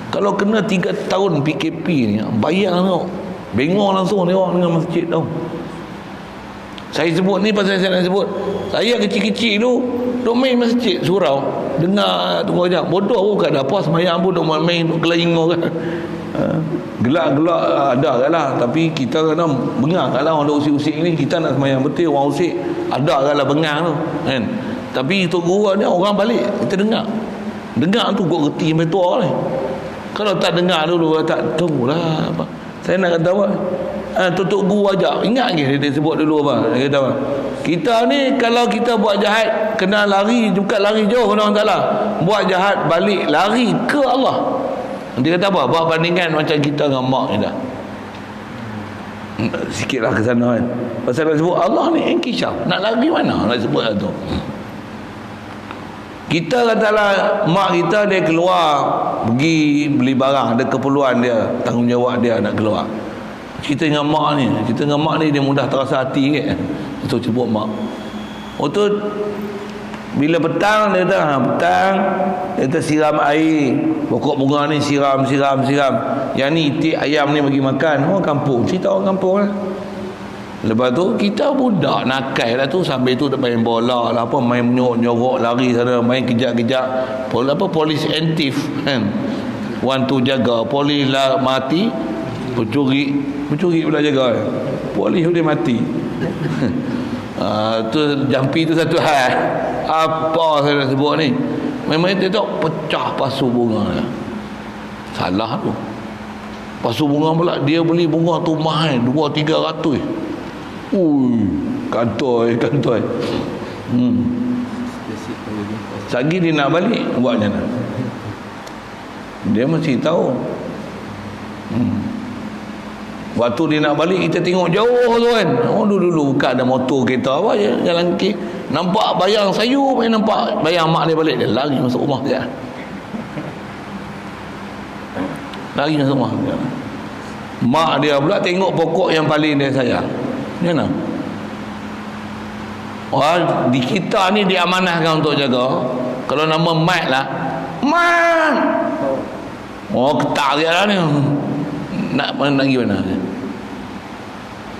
Kalau kena 3 tahun PKP ni, bayang tengok, bengong langsung tengok dengan masjid tau. Saya sebut ni pasal saya nak sebut, saya kecil-kecil tu duk main masjid surau, dengar tunggu ajak, bodoh pun kat apa semayang pun duk main, duk kelayingo kan. Gelak-gelak ada kan lah, tapi kita kadang bengang kan lah, orang usik-usik ni, kita nak semayang betul, orang usik ada kan lah bengang tu kan. Tapi Tok Guru ni orang balik, kita dengar tu kok reti sampai tua ni. Kalau tak dengar dulu, tak tunggulah apa. Saya nak kata apa, Tok Guru ajak, ingat ke dia sebut dulu apa, dia kata apa, kita ni kalau kita buat jahat kena lari, bukan lari jauh kena Allah Ta'ala, buat jahat balik lari ke Allah. Dia kata apa, buat bandingan macam kita dengan mak ni dah, sikitlah ke sana kan. Pasal nak sebut Allah ni inkishaf, nak lari mana nak sebut tu. Kita katalah mak kita dia keluar pergi beli barang, ada keperluan dia, tanggungjawab dia nak keluar. Kita dengan mak ni dia mudah terasa hati kan. Itu sebut mak. Tu bila petang dia kata, dia kata siram air, pokok bunga ni siram. Yang ni itik ayam ni bagi makan. Orang kampung, cerita orang kampung lah. Lepas tu kita budak nakal lah tu, sambil tu dah main bola lah, apa, main menyorok lari sana, main kejap-kejap, polis entif kan, one tu jaga, polis lah mati, pencuri pula jaga, polis boleh mati. Tu jampi tu satu hal. Apa saya nak sebut ni, memang dia tak pecah pasu bunga dia. Salah tu, pasu bunga pula dia beli bunga tu mahal 200-300. Kantoi. Sagi dia nak balik, buat macam mana? Dia mesti tahu. Waktu dia nak balik, kita tengok jauh tu kan. Dulu bukan ada motor kereta apa je, jalan kaki, nampak bayang sayur, nampak bayang mak dia balik, dia lari masuk rumah dia. Mak dia pula tengok pokok yang paling dia sayang. Macam mana? Di kita ni diamanahkan untuk jaga. Kalau nama Mat lah, Mat, ketak dia lah ni. Nak pergi mana?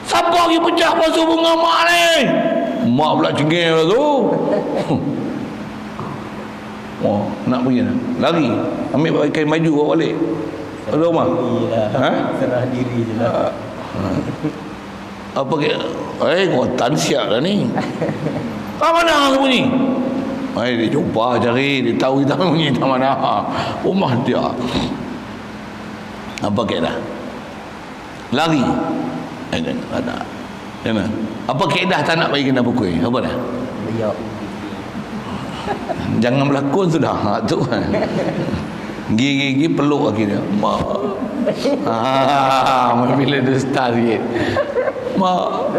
Siapa lagi pecah pasu bunga mak ni? Mak pula cengeng lah tu. Nak pergi mana? Lari, ambil kain baju bawa balik ke rumah. Serah diri je lah. Apa ke? Ngotan siap lah ni. Mana aku ni? Dia jumpa cari, dia tahu kita bunyi tak mana. Rumah dia. Apa keedah? Lari. Ada. Jangan. Apa keedah tak nak bagi kena pukul? Apa dah? Jangan berlakon sudah. Tu kan. Gigi peluk akhirnya. Mak. Bila dia start sikit. Mak,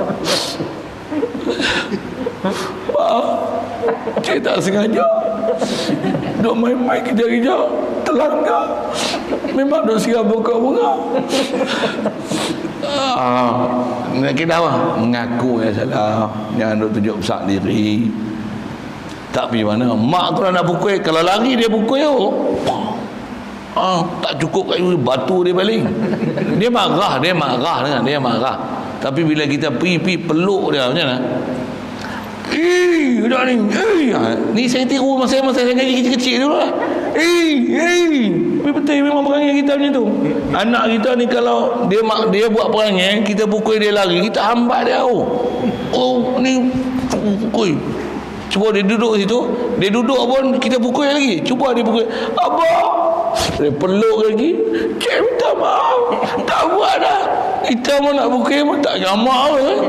cik tak sengaja duk main-main kejap-kejap, terlanggar, memang duk siram pokok bunga. Kita apa? Mengaku yang salah, jangan duk tunjuk besar diri. Tak pergi mana. Mak tu nak pukul, kalau lari dia pukul tu. Tak cukup kat batu dia baling. Dia marah dengan dia marah. Tapi bila kita pergi peluk dia macam mana? Dah ni. Ni saya tiru masa saya kecil-kecil dulu lah. Tapi betul memang perangai kita macam tu. Anak kita ni kalau dia buat perangai, kita pukul dia lari, kita hambat dia. Ni pukul. Cuba dia duduk situ, dia duduk pun kita pukul lagi. Cuba dia pukul, abang, dia peluk lagi. Cik minta maaf, tak buat dah. Kita pun nak pukul pun tak gamak pun.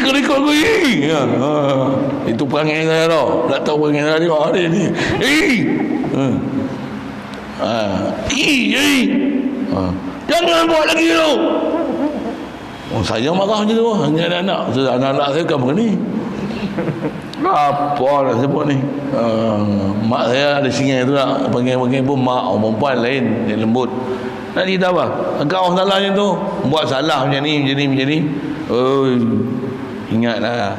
Kerikut aku itu perangai saya tau. Tak tahu perangai saya tengok dia ni. Jangan buat lagi tu. Saya marah macam tu. Hanya anak-anak. Anak-anak saya bukan begini. Apa nak sebut ni? Mak saya ada singai tu nak panggil pun mak orang perempuan lain, dia lembut. Nak cerita apa? Kau salah macam tu, buat salah macam ni. Ingatlah,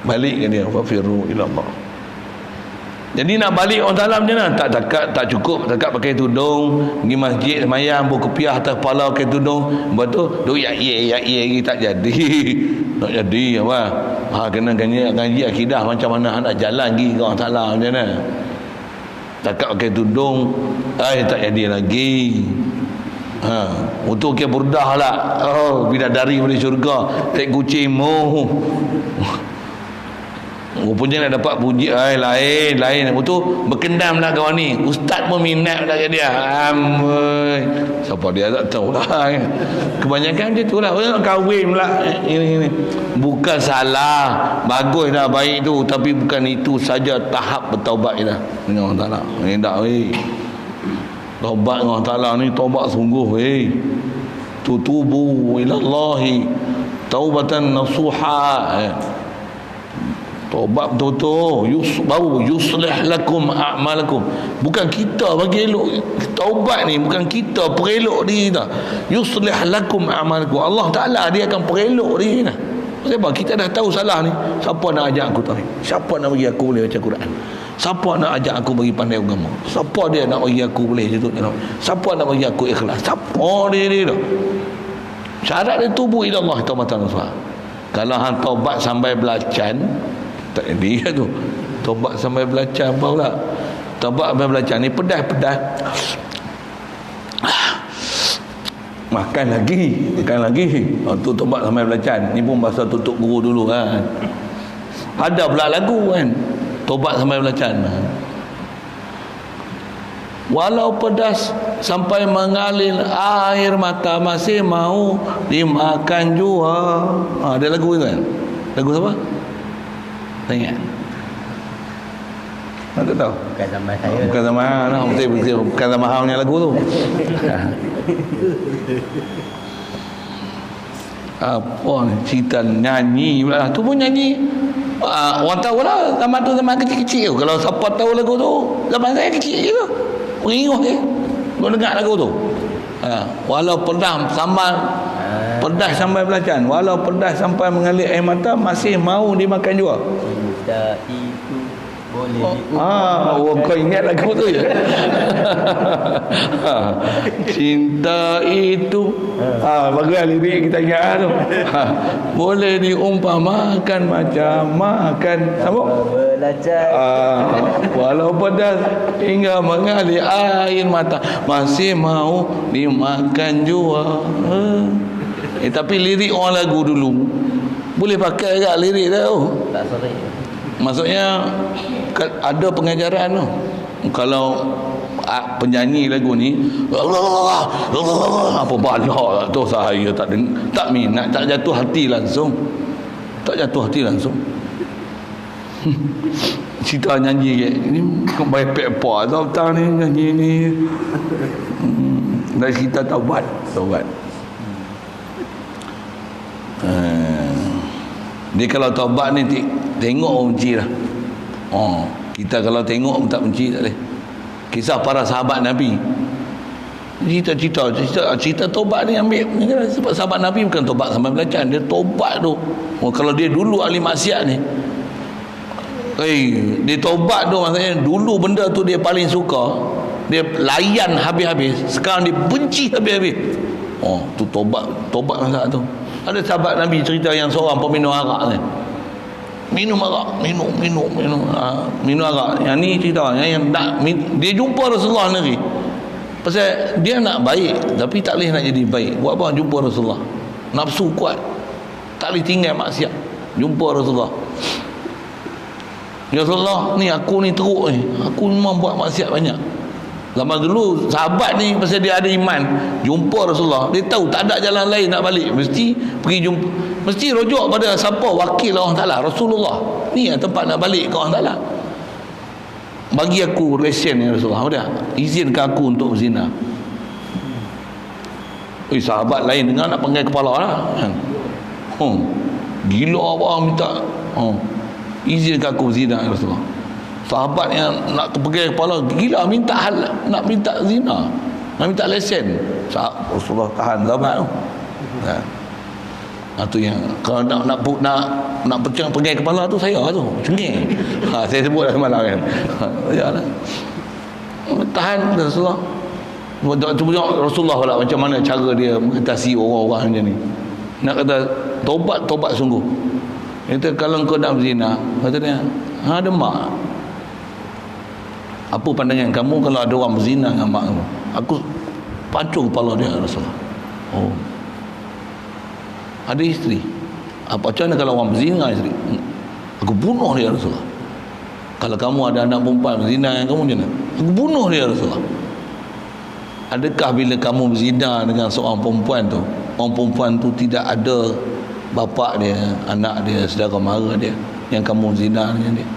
balik ke dia, fafiru ilallah. Jadi nak balik orang salah macam mana? Tak cukup takat pakai tudung, pergi masjid semayang, bawa kopiah atas kepala pakai tudung. Lepas tu duk lagi tak jadi. Tak jadi apa? Kena ngaji akidah macam mana nak jalan pergi orang salah macam mana? Takat pakai tudung, tak jadi lagi. Untuk ke burdah lah. Bidadari dari syurga, tek kucing rupanya nak dapat puji lain. Betul berkendam lah kawan ni. Ustaz pun minat dah kat dia. Siapa dia tak tahu lah. Kebanyakan macam tu lah. Orang kahwin pula ini. Bukan salah, bagus dah, baik tu, tapi bukan itu saja tahap bertaubat dah dengan Allah Ta'ala. Ini tak taubat dengan Allah Ta'ala ni taubat sungguh. Tutubu ilallahi taubatan nasuha. Taubat betul-betul, baru yuslih lakum a'malakum. Bukan kita bagi elok. Taubat ni bukan kita perelok diri kita. Yuslih lakum a'malakum. Allah Ta'ala dia akan perelok diri kita. Sebab kita dah tahu salah ni. Siapa nak ajak aku tahu? Siapa nak bagi aku boleh baca Quran? Siapa nak ajak aku bagi pandai agama? Siapa dia nak bagi aku boleh jatuh? Siapa nak bagi aku ikhlas? Siapa dia tu? Syarat dia tubuh ila Allah taubatan nasuha. Kalau hang taubat sampai belacan, tak jadi tu. Taubat sampai belacan apa pula? Taubat sampai belacan ni pedas. Makan lagi. Tu taubat sampai belacan. Ni pun bahasa tutup guru dulu kan. Ada pula lagu kan. Taubat sampai belacan. Walau pedas sampai mengalir air mata, masih mau dimakan jua. Ada lagu itu kan? Lagu siapa? Tak ingat. Tak tahu. Bukan zaman saya. Bukan zaman lah. Bukan zaman halnya lagu tu. Apa ni? Cerita nyanyi pula. Tu pun nyanyi. Orang tahu lah. Zaman tu zaman kecil-kecil. Kalau siapa tahu lagu tu, zaman saya kecil tu. Peringuh dia. Kau dengar lagu tu. Walau pedas sampai belacan, walau pedas sampai mengalir air mata, masih mau dimakan juga. Cinta itu boleh kau ingat lagu tu je. Cinta itu bagus lirik kita ingat tu. Boleh diumpamakan macam makan belacan. Walau pedas hingga mengalir air mata, masih mau dimakan juga. Tapi lirik orang lagu dulu boleh pakai tak lirik tu? Tak sorry. Maksudnya ada pengajaran tu. Kalau penyanyi lagu ni apa banyak tu, saya tak minat, tak jatuh hati langsung. Cerita nyanyi ke ni kau baik apa tau ni nyanyi ni. Dah cerita taubat. Dia kalau taubat ni tengok orang benci lah. Kita kalau tengok tak benci tak boleh. Kisah para sahabat Nabi, cerita taubat ni ambil. Sebab sahabat Nabi bukan taubat sampai belacan, dia taubat tu. Kalau dia dulu ahli maksiat ni, Dia taubat tu maksudnya dulu benda tu dia paling suka, dia layan habis-habis, sekarang dia benci habis-habis. Tu taubat masa tu. Ada sahabat Nabi cerita yang seorang peminum arak ni. Minum arak, minum arak. Yang ni cerita yang nak, dia jumpa Rasulullah sendiri. Pasal dia nak baik tapi tak boleh nak jadi baik. Buat apa? Jumpa Rasulullah. Nafsu kuat. Tak boleh tinggal maksiat. Jumpa Rasulullah. Ya Rasulullah, ni aku ni teruk ni. Aku memang buat maksiat banyak. Zaman dulu sahabat ni pasal dia ada iman, jumpa Rasulullah, dia tahu tak ada jalan lain nak balik, mesti pergi jumpa, mesti rujuk pada siapa? Wakil Allah Taala, Rasulullah. Ni yang tempat nak balik ke Allah Taala. Bagi aku lesen ya Rasulullah, dah izinkan aku untuk berzina. Sahabat lain dengar nak panggil kepala lah. Gila apa minta. Izinkan aku berzina ya Rasulullah. Sahabat yang nak pergi kepala gila, minta hal, nak minta zina, nak minta lesen. Rasulullah tahan sahabat tu. Tu yang kalau nak pergi kepala tu saya tu cengeng. Saya sebut dah semalam kan. Yalah. Tahan Rasulullah. Cuba Rasulullah pula macam mana cara dia mengatasi orang-orang macam ni. Nak kata tobat sungguh. Kata kalau kau nak berzina, kata dia, demak. Apa pandangan kamu kalau ada orang berzina dengan mak kamu? Aku pancung kepala dia Rasulullah. Ada isteri. Apa macam mana kalau orang berzina isteri? Aku bunuh dia Rasulullah. Kalau kamu ada anak perempuan berzina dengan kamu macam mana? Aku bunuh dia Rasulullah. Adakah bila kamu berzina dengan seorang perempuan tu, orang perempuan tu tidak ada bapa dia, anak dia, saudara mara dia, yang kamu zina dengan dia?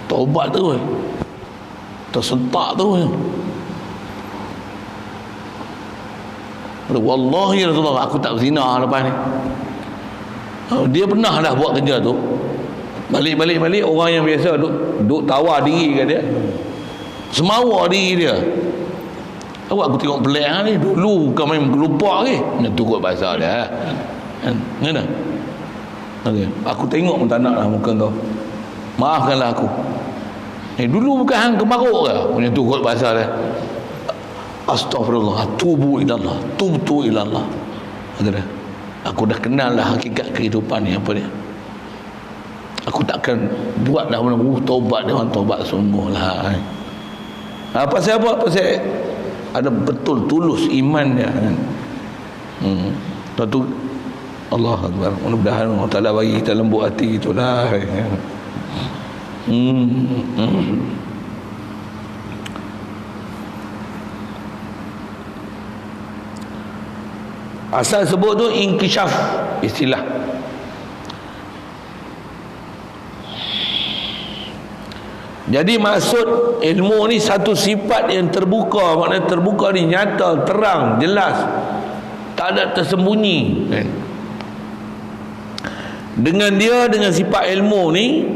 Taubat tu tersentak tu. Wallahi Rasulullah, aku tak berzina lepas ni. Dia pernah dah buat kerja tu. Balik orang yang biasa duk tawa diri kat dia, semawa diri dia. Aku tengok pelik ni, dulu bukan main gelupak ke, tu kot bahasa dia. Mana? Aku tengok pun tak nak lah muka kau, maafkanlah aku. Dulu bukan hang kemaruk ke, punya tu kot bahasa dia. Astaghfirullah, tubu ilallah, tubtu ilallah. Kata dia, aku dah kenal lah hakikat kehidupan ni apa dia. Aku takkan buat dah benda taubat dia, orang taubat sungguh lah. Pasal apa? Pasal ada betul tulus iman dia kan. Lepas tu Allah Akbar, mudah-mudahan Allah Ta'ala bagi kita lembut hati itulah. Asal sebut tu inkishaf, istilah. Jadi maksud ilmu ni satu sifat yang terbuka. Maknanya terbuka ni nyata, terang, jelas, tak ada tersembunyi kan? Dengan sifat ilmu ni,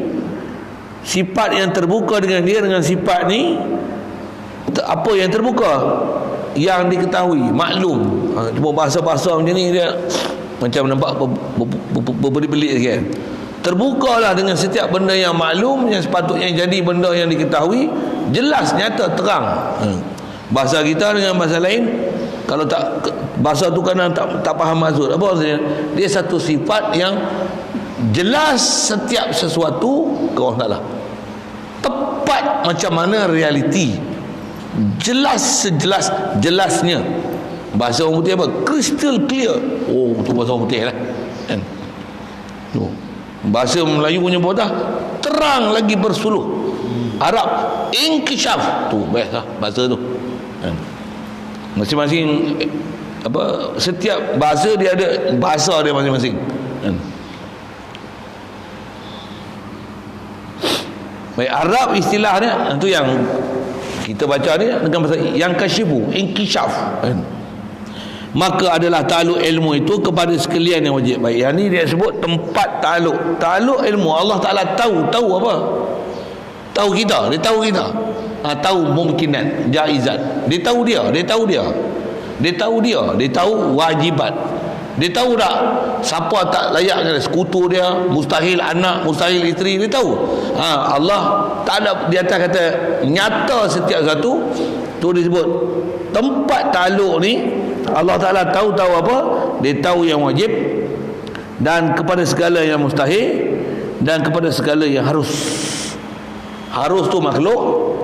sifat yang terbuka dengan dia, dengan sifat ni, apa yang terbuka? Yang diketahui, maklum. Cuma bahasa-bahasa macam ni dia macam nampak berbelit-belit sikit. Terbukalah dengan setiap benda yang maklum, yang sepatutnya jadi benda yang diketahui, jelas, nyata, terang. Bahasa kita dengan bahasa lain, kalau tak bahasa tu kadang tak faham maksud. Apa maksudnya? Dia satu sifat yang jelas setiap sesuatu ke Allah Ta'ala, tepat macam mana realiti, jelas sejelas-jelasnya. Bahasa orang putih apa? Crystal clear. Tu bahasa orang putih lah kan? Bahasa Melayu punya bodah terang lagi bersuluh. Arab inkishaf. Tu best lah bahasa tu kan? Masing-masing setiap bahasa dia ada bahasa dia masing-masing kan? Baik, Arab istilahnya itu yang kita baca ni dengan bahasa yang kasyifu, inkishaf kan? Maka adalah ta'aluk ilmu itu kepada sekalian yang wajib. Baik, yang ni dia sebut tempat ta'aluk ilmu. Allah Ta'ala tahu apa? Tahu kita, dia tahu kita. Tahu mungkinat, jaizat. Dia tahu dia tahu wajibat. Dia tahu tak siapa tak layak dengan sekutu dia, mustahil anak, mustahil isteri, dia tahu. Allah tak ada, di atas kata nyata setiap satu tu disebut tempat takluk ni. Allah Ta'ala tahu apa? Dia tahu yang wajib, dan kepada segala yang mustahil, dan kepada segala yang harus. Harus tu makhluk,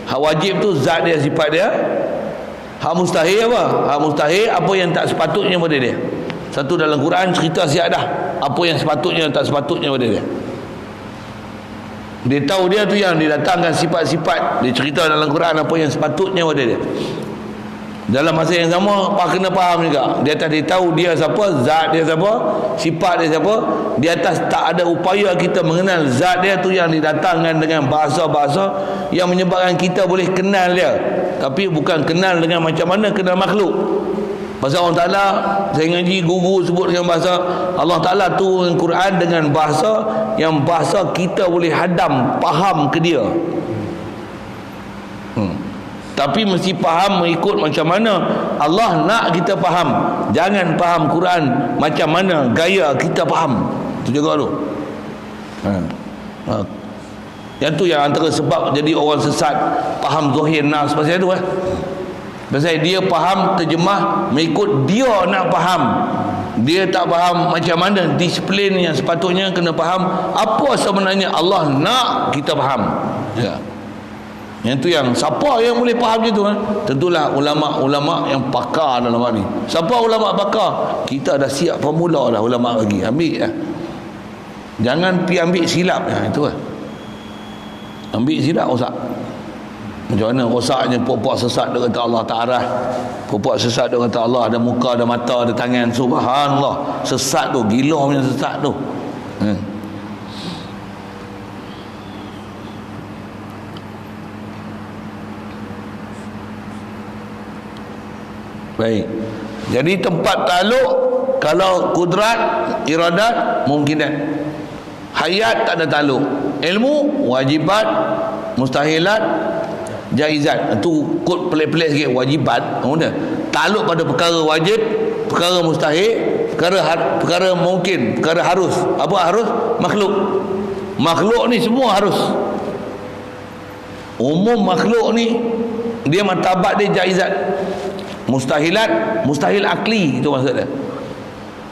hak wajib tu zat dia, sifat dia. Hak mustahil apa? Hak mustahil apa yang tak sepatutnya pada dia. Satu dalam Quran cerita siap dah apa yang sepatutnya tak sepatutnya pada dia. Dia tahu dia tu yang didatangkan sifat-sifat. Dia cerita dalam Quran apa yang sepatutnya pada dia. Dalam masa yang sama kena faham juga. Di atas dia tahu dia siapa, zat dia siapa, sifat dia siapa. Di atas tak ada upaya kita mengenal zat dia tu yang didatangkan dengan bahasa-bahasa yang menyebabkan kita boleh kenal dia. Tapi bukan kenal dengan macam mana kenal makhluk. Pasal Allah Ta'ala, saya ngaji guru sebut dengan bahasa Allah Ta'ala turun Quran dengan bahasa yang bahasa kita boleh hadam, faham ke dia. Tapi mesti faham mengikut macam mana Allah nak kita faham. Jangan faham Quran macam mana gaya kita faham. Itu juga tu. Yang tu yang antara sebab jadi orang sesat faham zahir nas pasal tu. Pasal dia faham terjemah mengikut dia nak faham. Dia tak faham macam mana disiplin yang sepatutnya kena faham apa sebenarnya Allah nak kita faham. Ya. Yang tu yang siapa yang boleh faham macam tu Tentulah ulama-ulama yang pakar dalam hal ni. Siapa ulama pakar? Kita dah siap formula dah, ulama bagi. Ambil lah. Jangan pergi ambil silap. Itu lah. Ambil silap rosak. Macam mana rosaknya puak-puak sesat dia kata Allah tak arah. Puak-puak sesat dia kata Allah ada muka, ada mata, ada tangan. Subhanallah. Sesat tu, gila punya sesat tu. Baik. Jadi tempat takluk kalau kudrat, iradat, mungkinat. Hayat tak ada takluk. Ilmu, wajibat, mustahilat, jaizat. Itu kod pelik-pelik sikit. Wajibat, takluk pada perkara wajib, perkara mustahil, perkara mungkin, perkara harus. Apa harus? Makhluk. Makhluk ni semua harus. Umum makhluk ni dia martabat dia jaizat. Mustahilat, mustahil akli, itu maksud dia.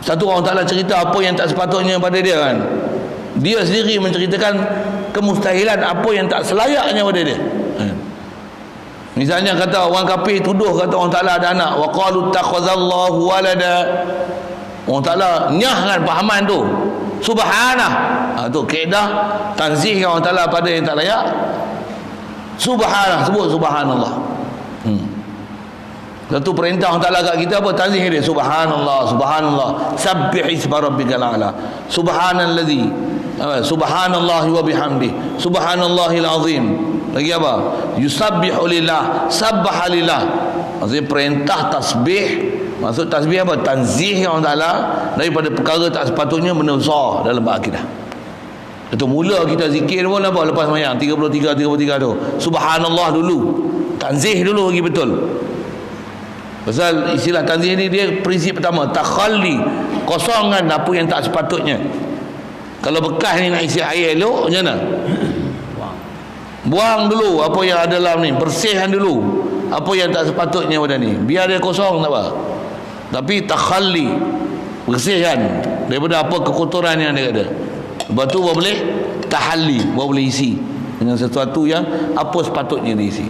Satu orang Ta'ala cerita apa yang tak sepatutnya pada dia kan. Dia sendiri menceritakan kemustahilan apa yang tak selayaknya pada dia. Misalnya kata orang kafir tuduh kata orang Ta'ala ada anak, wa qalu takhazallahu walada. Orang Ta'ala nyah kan fahaman tu. Subhanah. Tu kaedah tanzih orang Ta'ala pada yang tak layak. Subhanah, sebut subhanallah. Satu perintah Allah Ta'ala kat kita apa? Tanzih dia. Subhanallah, subhanallah. Sabbih isma rabbikal a'la. Subhanalladzi. Subhanallahi wa bihamdi. Subhanallahil azim. Lagi apa? Yusabbihu lillah. Sabbaha lillah. Maksudnya perintah tasbih. Maksud tasbih apa? Tanzih Allah Ta'ala daripada perkara tak sepatutnya, benda besar dalam akidah. Itu mula kita zikir pun apa? Lepas semayang 33 tu. Subhanallah dulu. Tanzih dulu lagi betul. Pasal istilah tanzih ni dia prinsip pertama, takhalli, kosongan apa yang tak sepatutnya. Kalau bekas ni nak isi air elok macam mana? Buang dulu apa yang ada dalam ni, bersihkan dulu apa yang tak sepatutnya pada ni. Biar dia kosong tak apa. Tapi takhalli, bersihkan daripada apa kekotoran yang dia ada. Lepas tu baru boleh tahalli, baru boleh isi dengan sesuatu yang apa sepatutnya diisi.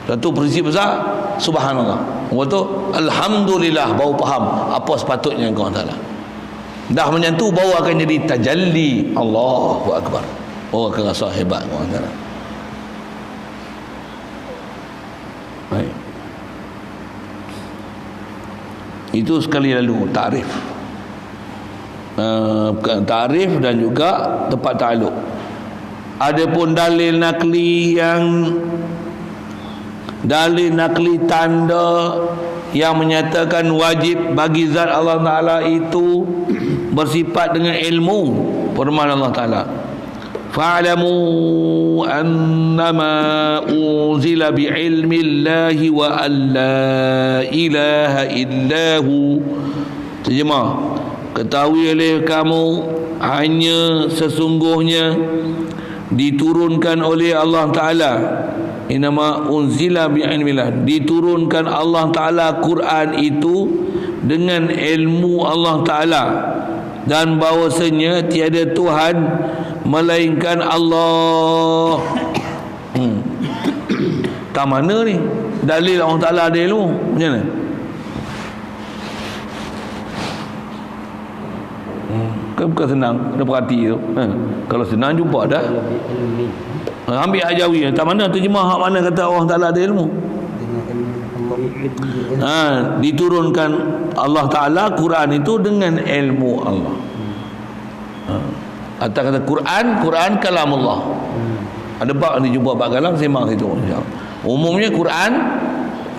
Satu prinsip besar, subhanallah. Lepas tu alhamdulillah, baru faham apa sepatutnya kau Ta'ala. Dah macam tu baru akan jadi tajalli. Allahu akbar. Oh, akan rasa hebat kau Ta'ala. Baik. Itu sekali lalu ta'rif. Ta'rif dan juga tempat takluk. Adapun dalil nakli tanda yang menyatakan wajib bagi zat Allah Ta'ala itu bersifat dengan ilmu. Firman Allah Ta'ala, fa'lamu annama unzila bi'ilmillahi wa an la ilaha illahu. Terjemah, ketahui oleh kamu hanya sesungguhnya diturunkan oleh Allah Ta'ala, inama unzila bi'ilmillah, diturunkan Allah Ta'ala Quran itu dengan ilmu Allah Ta'ala, dan bahawasanya tiada Tuhan melainkan Allah. Tak mana ni dalil Allah Ta'ala ada ilmu? Macam mana? Kan bukan senang, ada perhati tu. Kalau senang jumpa dah. Lebih ilmi. Ambil Hajawi, tak mana terjemah hak mana kata Allah Ta'ala ada ilmu. Dengan ilmu Allah. Diturunkan Allah Ta'ala Quran itu dengan ilmu Allah. Atau kata Quran kalamullah. Ada bab ni jumpa bab kalam, sembang situ insya-Allah. Umumnya Quran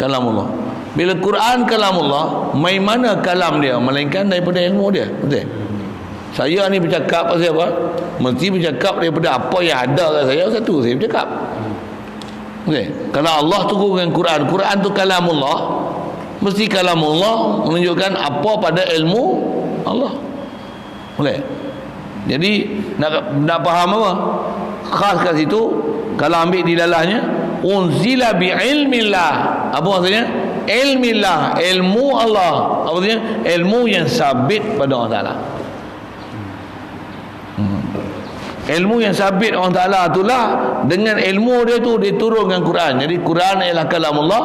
kalamullah. Bila Quran kalamullah, mai mana kalam dia melainkan daripada ilmu dia. Betul? Saya ni bercakap pasal apa? Mesti bercakap daripada apa yang ada kat saya, satu saya bercakap. Okey. Kalau Allah turunkan Quran, Quran tu kalamullah, mesti kalamullah menunjukkan apa pada ilmu Allah. Boleh? Jadi nak faham apa? Khas kat situ, kalau ambil di dalamnya unzila bi ilmillah. Apa maksudnya? Ilmillah, ilmu Allah. Apa maksudnya? Ilmu yang sabit pada Allah Ta'ala. Ilmu yang sabit Allah Ta'ala itulah, dengan ilmu dia tu diturunkan Quran. Jadi Quran ialah kalamullah.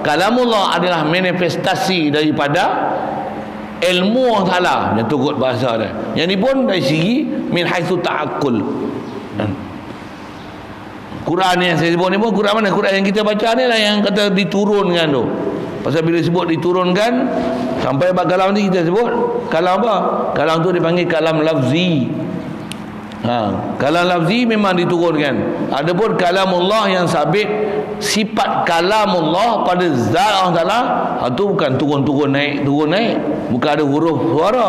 Kalamullah adalah manifestasi daripada ilmu Allah Ta'ala, yang turut bahasa dia. Yang ni pun dari segi min haitsu ta'aqqul. Quran yang saya sebut ni pun Quran mana? Quran yang kita baca ni lah yang kata diturunkan tu. Pasal bila sebut diturunkan, sampai bab kalam ni kita sebut kalam apa? Kalam tu dipanggil kalam lafzi. Kalam lafzi memang diturunkan. Adapun kalamullah yang sabit, sifat kalamullah pada zat Allah Ta'ala, itu bukan turun-turun naik, bukan ada huruf suara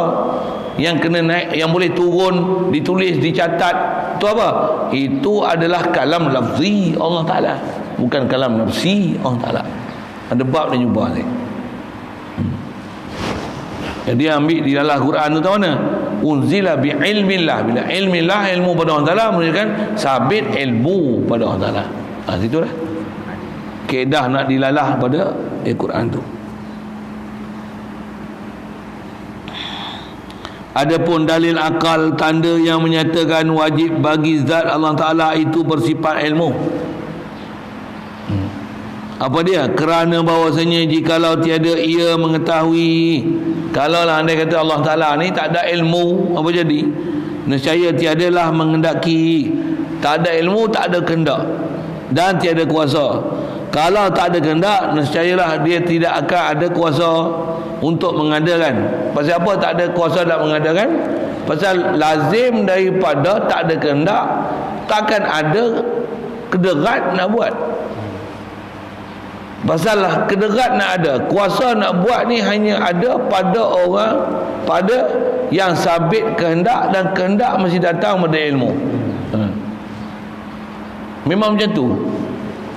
yang kena naik, yang boleh turun, ditulis, dicatat. Itu apa? Itu adalah kalam lafzi Allah Ta'ala, bukan kalam nafsi Allah Ta'ala. Ada bab dan jumpa ni. Jadi ambil di dalam Quran tu tahu mana? Unzila bi ilmillah. Bila ilmillah, ilmu pada Allah Ta'ala, menunjukkan sabit ilmu pada Allah Ta'ala. Situlah kaedah nak dilalah pada Al-Quran tu. Adapun dalil akal, tanda yang menyatakan wajib bagi zat Allah Ta'ala itu bersifat ilmu. Apa dia? Kerana bahawasanya jikalau tiada ia mengetahui, kalaulah andai kata Allah Ta'ala ni tak ada ilmu, apa jadi? Nescaya tiadalah mengendaki. Tak ada ilmu, tak ada kehendak, dan tiada kuasa. Kalau tak ada kehendak, nescayalah dia tidak akan ada kuasa untuk mengadakan. Pasal apa tak ada kuasa nak mengadakan? Pasal lazim daripada tak ada kehendak, takkan ada kederat nak buat. Pasal kederat nak ada, kuasa nak buat ni hanya ada pada orang, pada yang sabit kehendak, dan kehendak mesti datang pada ilmu. Memang macam tu.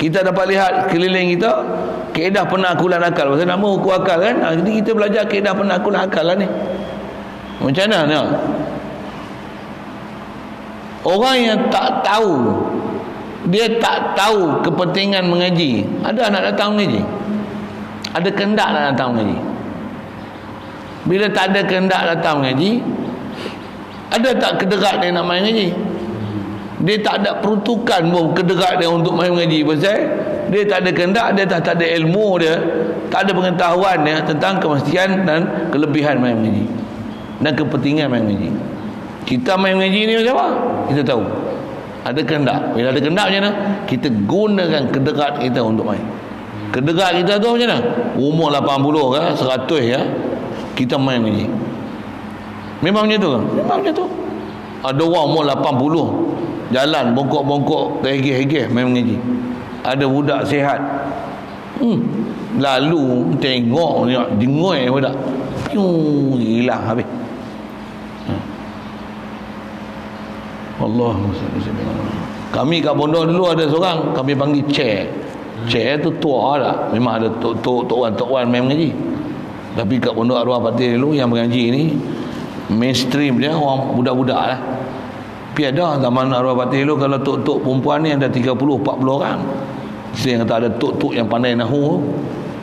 Kita dapat lihat keliling kita kaedah penakulan akal. Pasal nama hukum akal kan. Jadi kita belajar kaedah penakulan akal lah ni. Macam mana ni? Orang yang tak tahu, dia tak tahu kepentingan mengaji, ada nak datang mengaji? Ada kehendak nak datang mengaji? Bila tak ada kehendak datang mengaji, ada tak kederat dia nak main mengaji? Dia tak ada peruntukan pun kederat dia untuk main mengaji. Pasal dia tak ada kehendak, dia tak ada ilmu dia, tak ada pengetahuan dia tentang kemestian dan kelebihan main mengaji dan kepentingan main mengaji. Kita main mengaji ni macam apa? Kita tahu ada kehendak. Bila ada kehendak macam mana? Kita gunakan kederat kita untuk main. Kederat kita tu macam mana? Umur 80 ke 100 ya, kita main mengaji. Memang macam tu kan? Memang macam tu. Ada orang umur 80 jalan bongkok-bongkok, hegeh-hegeh main mengaji. Ada budak sihat, lalu tengok ni dengoy budak, hilang habis. Allah. Kami kat pondok dulu ada seorang kami panggil Chair. Chair tu tua lah. Memang ada tok wan main mengaji. Tapi kat pondok arwah Patih dulu yang mengaji ni mainstream dia orang budak-budak lah. Tapi ada zaman arwah Patih dulu kalau tok-tok perempuan ni ada 30-40 orang. Saya kata ada tok-tok yang pandai nahu.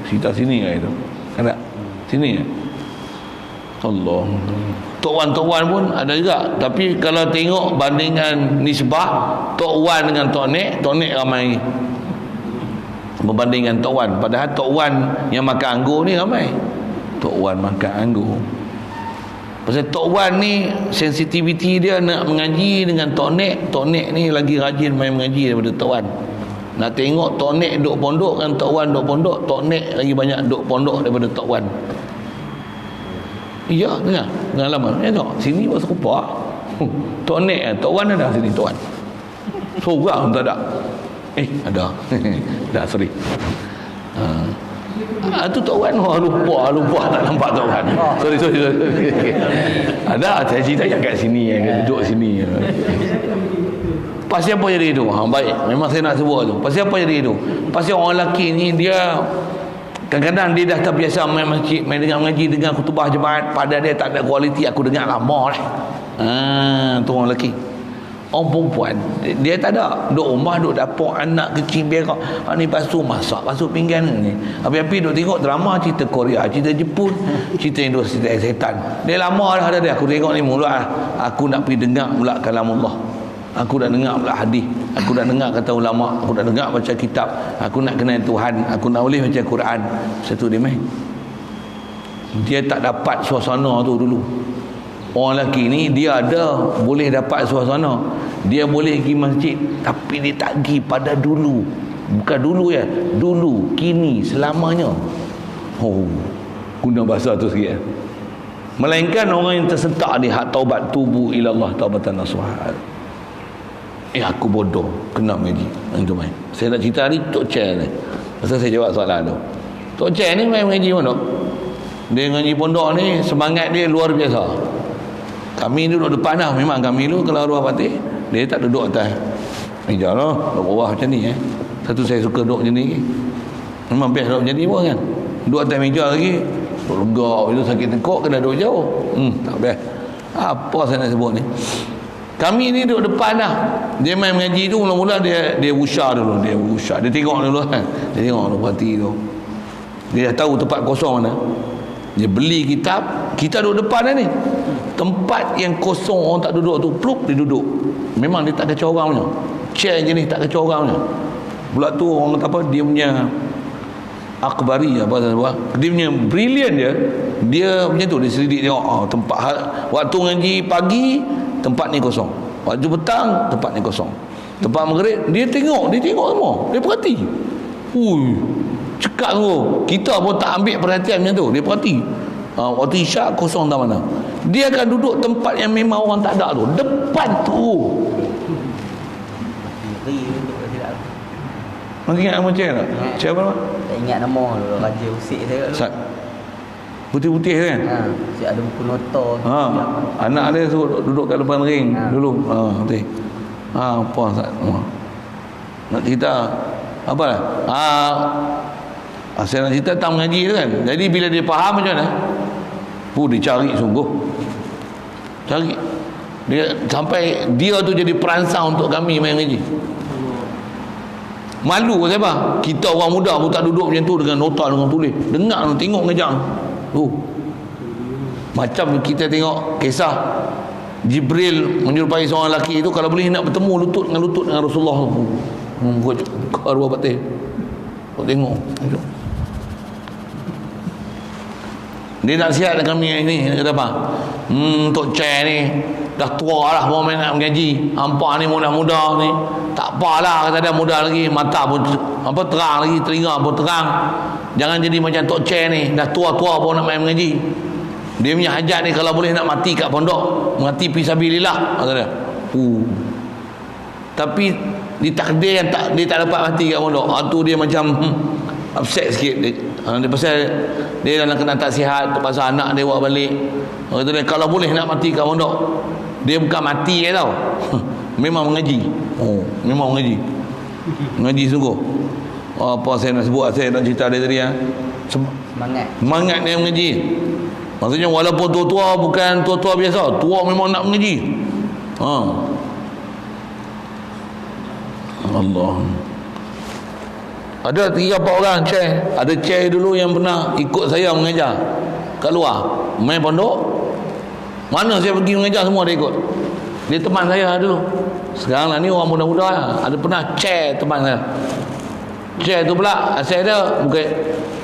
Cerita sini lah itu. Ada sini ya. Allah. Tok Wan pun ada juga. Tapi kalau tengok bandingan nisbah Tok Wan dengan Tok Nek ramai berbandingan Tok Wan. Padahal Tok Wan yang makan anggur ni ramai. Tok Wan makan anggur. Pasal Tok Wan ni sensitiviti dia nak mengaji dengan Tok Nek ni lagi rajin main mengaji daripada Tok Wan. Nak tengok Tok Nek duduk pondok kan Tok Wan duduk pondok, Tok Nek lagi banyak duduk pondok daripada Tok Wan. Iya, dengar pengalaman. Tengok sini buat serupa. Tok Nek Tok Wan ada sini Tok Wan. Seorang tak ada. Ada. Dah sorry. Tu Tok Wan lupa tak nampak Tok Wan. Sorry. Ada saya cerita yang kat sini duduk sini. Pasal apa jadi itu? Baik, memang saya nak sebut tu. Pasal apa jadi itu? Pasal orang lelaki ni dia kadang-kadang dia dah terbiasa main masjid, main dengar mengaji, dengar khutbah jemaat, pada dia tak ada kualiti, aku dengar lama lah. Tu orang lelaki. Orang perempuan dia tak ada, duduk rumah, duduk dapur, anak kecil berak, ni basuh masak, basuh pinggan ni. Api-api duduk tengok drama, cerita Korea, cerita Jepun, cerita Indo, cerita setan. Dia lama dah ada dia. Aku tengok ni mula lah. Aku nak pergi dengar pula kalamullah. Aku dah dengar pula hadis. Aku dah dengar kata ulama. Aku dah dengar baca kitab. Aku nak kenal Tuhan. Aku nak boleh baca Quran. Satu dia main. Dia tak dapat suasana tu dulu. Orang lelaki ni dia ada boleh dapat suasana. Dia boleh pergi masjid, tapi dia tak pergi pada dulu. Bukan dulu ya, dulu, kini, selamanya. Guna bahasa tu sikit. Melainkan orang yang tersentak di hak taubat, tubu ilallah taubatan nasuha. Aku bodoh kena mengaji. Itu main. Saya nak cerita hari Tok Chair ni. Pasal saya jawab soalan tu. Tok Chair ni main mengaji pondok. Dia mengaji pondok ni semangat dia luar biasa. Kami duduk depan lah. Memang kami dulu kalau arwah Patih, dia tak duduk atas meja lah, duduk bawah macam ni Satu saya suka duduk macam ni. Memang best duduk macam ni pun kan. Duduk atas meja lagi duduk lega. Itu sakit tengkok kena duduk jauh. Tak best. Apa saya nak sebut ni. Kami ni duduk depan lah. Dia main mengaji tu mula-mula dia usha dulu. Dia tengok dulu kan. Dia tengok dulu parti tu. Dia dah tahu tempat kosong mana. Dia beli kitab. Kita duduk depan dah ni. Tempat yang kosong orang tak duduk tu, pluk dia duduk. Memang dia tak kacau orang punya. Chair je ni tak kacau orang punya. Pula tu orang kata apa, dia punya akbari dia punya brilliant dia punya tu, dia selidik tengok tempat waktu ngaji pagi tempat ni kosong, waktu petang tempat ni kosong, tempat maghrib dia tengok semua, dia perhati. Cekak tu kita pun tak ambil perhatian macam tu, dia perhati. Waktu isyak kosong tak mana, dia akan duduk tempat yang memang orang tak ada tu, depan tu. Masih ingat nama Cik tak? Cik apa nama? Tak ingat nama tu, Raja Usik saya kat tu. Putih-putih tu kan? Cik ada buku nota. Anak dia suruh duduk kat depan ring dulu. Putih. Apa Ustaz? Nak cerita apa lah? Saya nak cerita tentang mengaji tu kan. Jadi bila dia faham macam mana? Dia cari sungguh. Cari. Dia sampai dia tu jadi perangsang untuk kami main ngaji. Malu siapa? Kita orang muda pun tak duduk macam tu dengan nota, dengan tulis. Dengar tu, tengok ngejang. Macam kita tengok kisah Jibril menyerupai seorang lelaki itu, kalau boleh nak bertemu lutut dengan Rasulullah tu. Kau arwah Patih. Kau tengok. Dia nak sihat dengan kami ini. Dia kata apa? Tok Chair ni dah tua lah mau main nak mengaji. Hampa ni muda-muda ni tak apalah, kata dia muda lagi, mata pun terang lagi, telinga pun terang. Jangan jadi macam Tok Chair ni, dah tua-tua pun nak main mengaji. Dia punya hajat ni kalau boleh nak mati kat pondok, mati fisabilillah, kata dia. Tapi ditakdir yang dia tak dapat mati kat pondok. Tu dia macam upset sikit. Dia pasal dia dalam kena tak sihat, pasal anak dia bawa balik. Kata dia kalau boleh nak mati kat pondok, Dia bukan mati je tau. Memang mengaji. Memang mengaji. Mengaji sungguh. Apa saya nak sebut, saya nak cerita dia tadi semangat dia mengaji. Maksudnya walaupun tua-tua bukan tua-tua biasa, tua memang nak mengaji. Allah. Ada 3-4 orang ada dulu yang pernah ikut saya mengajar kat luar, main pondok. Mana saya pergi mengajar semua dia ikut. Dia teman saya dulu. Sekarang lah ni orang muda-muda lah. Ada pernah teman saya. Tu pula asal dia bukan,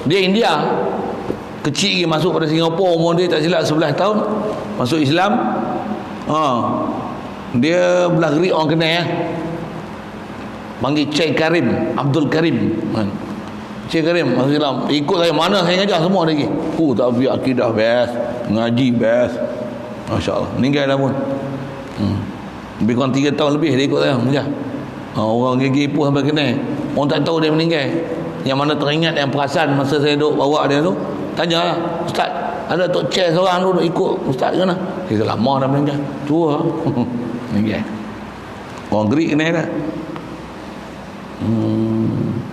dia India. Kecil lagi masuk pada Singapura, umur dia tak silap 11 tahun masuk Islam. Dia belah gerik orang kenal panggil Cik Karim, Abdul Karim. Cik Karim masuk Islam, ikut saya mana saya ngajar semua lagi. Tak biar akidah best, ngaji best. Masya-Allah, meninggal dah pun. Lebih kurang 3 tahun lebih dia ikut saya mengajar. Orang gigi pun sampai kenal. Orang tak tahu dia meninggal. Yang mana teringat yang perasan masa saya duduk bawa dia tu, tanya lah, Ustaz, ada Tok Cik seorang tu ikut Ustaz ke mana? Dia kata lama dah meninggal. Tua. Meninggal. Orang gerik kenal dah.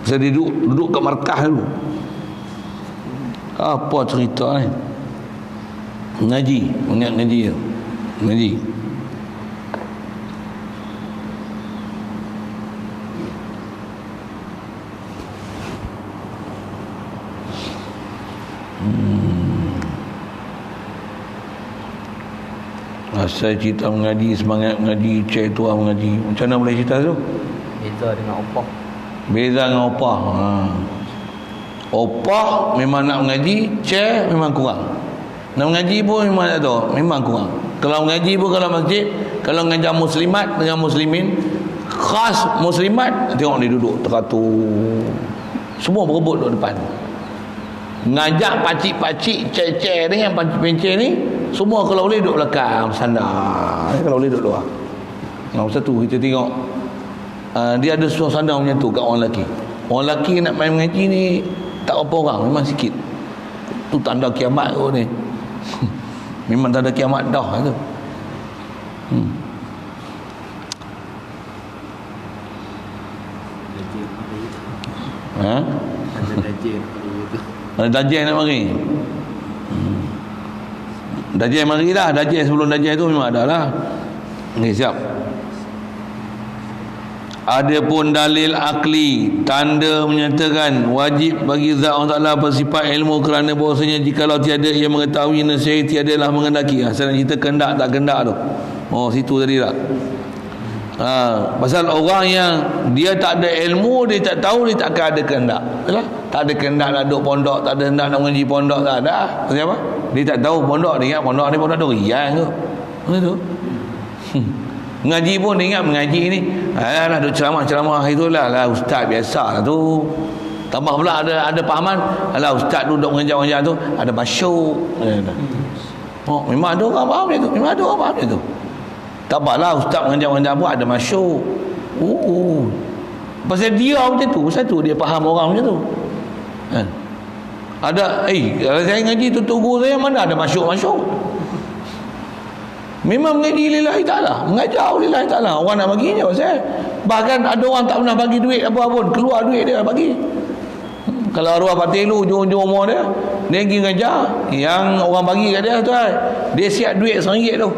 Saya duduk kat markah dulu. Apa cerita ni? Ngaji, ingat ngaji tu. Ngaji. Saya cerita mengaji, semangat mengaji, cek tuan mengaji. Macam mana boleh cerita tu? Beza dengan opah. Beza dengan opah. Opah memang nak mengaji, cek memang kurang. Nak mengaji pun memang tak tahu, memang kurang. Kalau mengaji pun kalau masjid, kalau mengajar muslimat dengan muslimin, khas muslimat, tengok dia duduk teratur. Semua berebut duduk depan. Ngajak pakcik-pakcik, cek-cek dengan pakcik-pakcik ni, semua kalau boleh duduk belakang sandar, kalau boleh duduk luar. Satu kita tengok dia ada suasana macam tu kat orang lelaki. Orang lelaki nak main mengaji ni tak apa orang, memang sikit. Tu tanda kiamat tu ni. Memang tanda kiamat dah tu. Ada Dajjal nak mari. Dajjal mari dah. Dajjal sebelum Dajjal tu memang ada lah. Siap. Ada pun dalil akli, tanda menyatakan wajib bagi zat Allah Ta'ala bersifat ilmu, kerana bahawasanya jikalau tiada ia mengetahui nasihat tiadalah mengendaki. Saya nak cerita kendak tak kendak tu. Situ tadi tak. Pasal orang yang dia tak ada ilmu, dia tak tahu, dia tak akan ada kehendak. Betul? Tak ada kehendak nak duduk pondok, tak ada kehendak nak mengaji pondok, tak ada. Pasal apa? Dia tak tahu pondok, dia ingat pondok ni pondok durian tu. Betul? Mengaji pun dia ingat mengaji ni alah duk ceramah-ceramah itulah lah ustaz biasa lah tu. Tambah pula ada pahaman, alah ustaz duduk mengajar-mengajar tu ada masyuk. Memang ada orang faham dia tu. Memang ada orang faham dia tu. Tabaklah ustaz mengajar-mengajar pun ada masyuk. Pasal dia macam tu, pasal tu dia faham orang macam tu. Ada kalau saya ngaji tutup guru saya mana ada masyuk-masyuk. Memang mengaji lillahi ta'ala, mengajar lillahi ta'ala. Orang nak bagi je pasal. Bahkan ada orang tak pernah bagi duit apa pun, keluar duit dia bagi. Kalau arwah Patilu ujung-ujung umur dia pergi mengajar, yang orang bagi kat dia tu dia siap duit RM1 tu.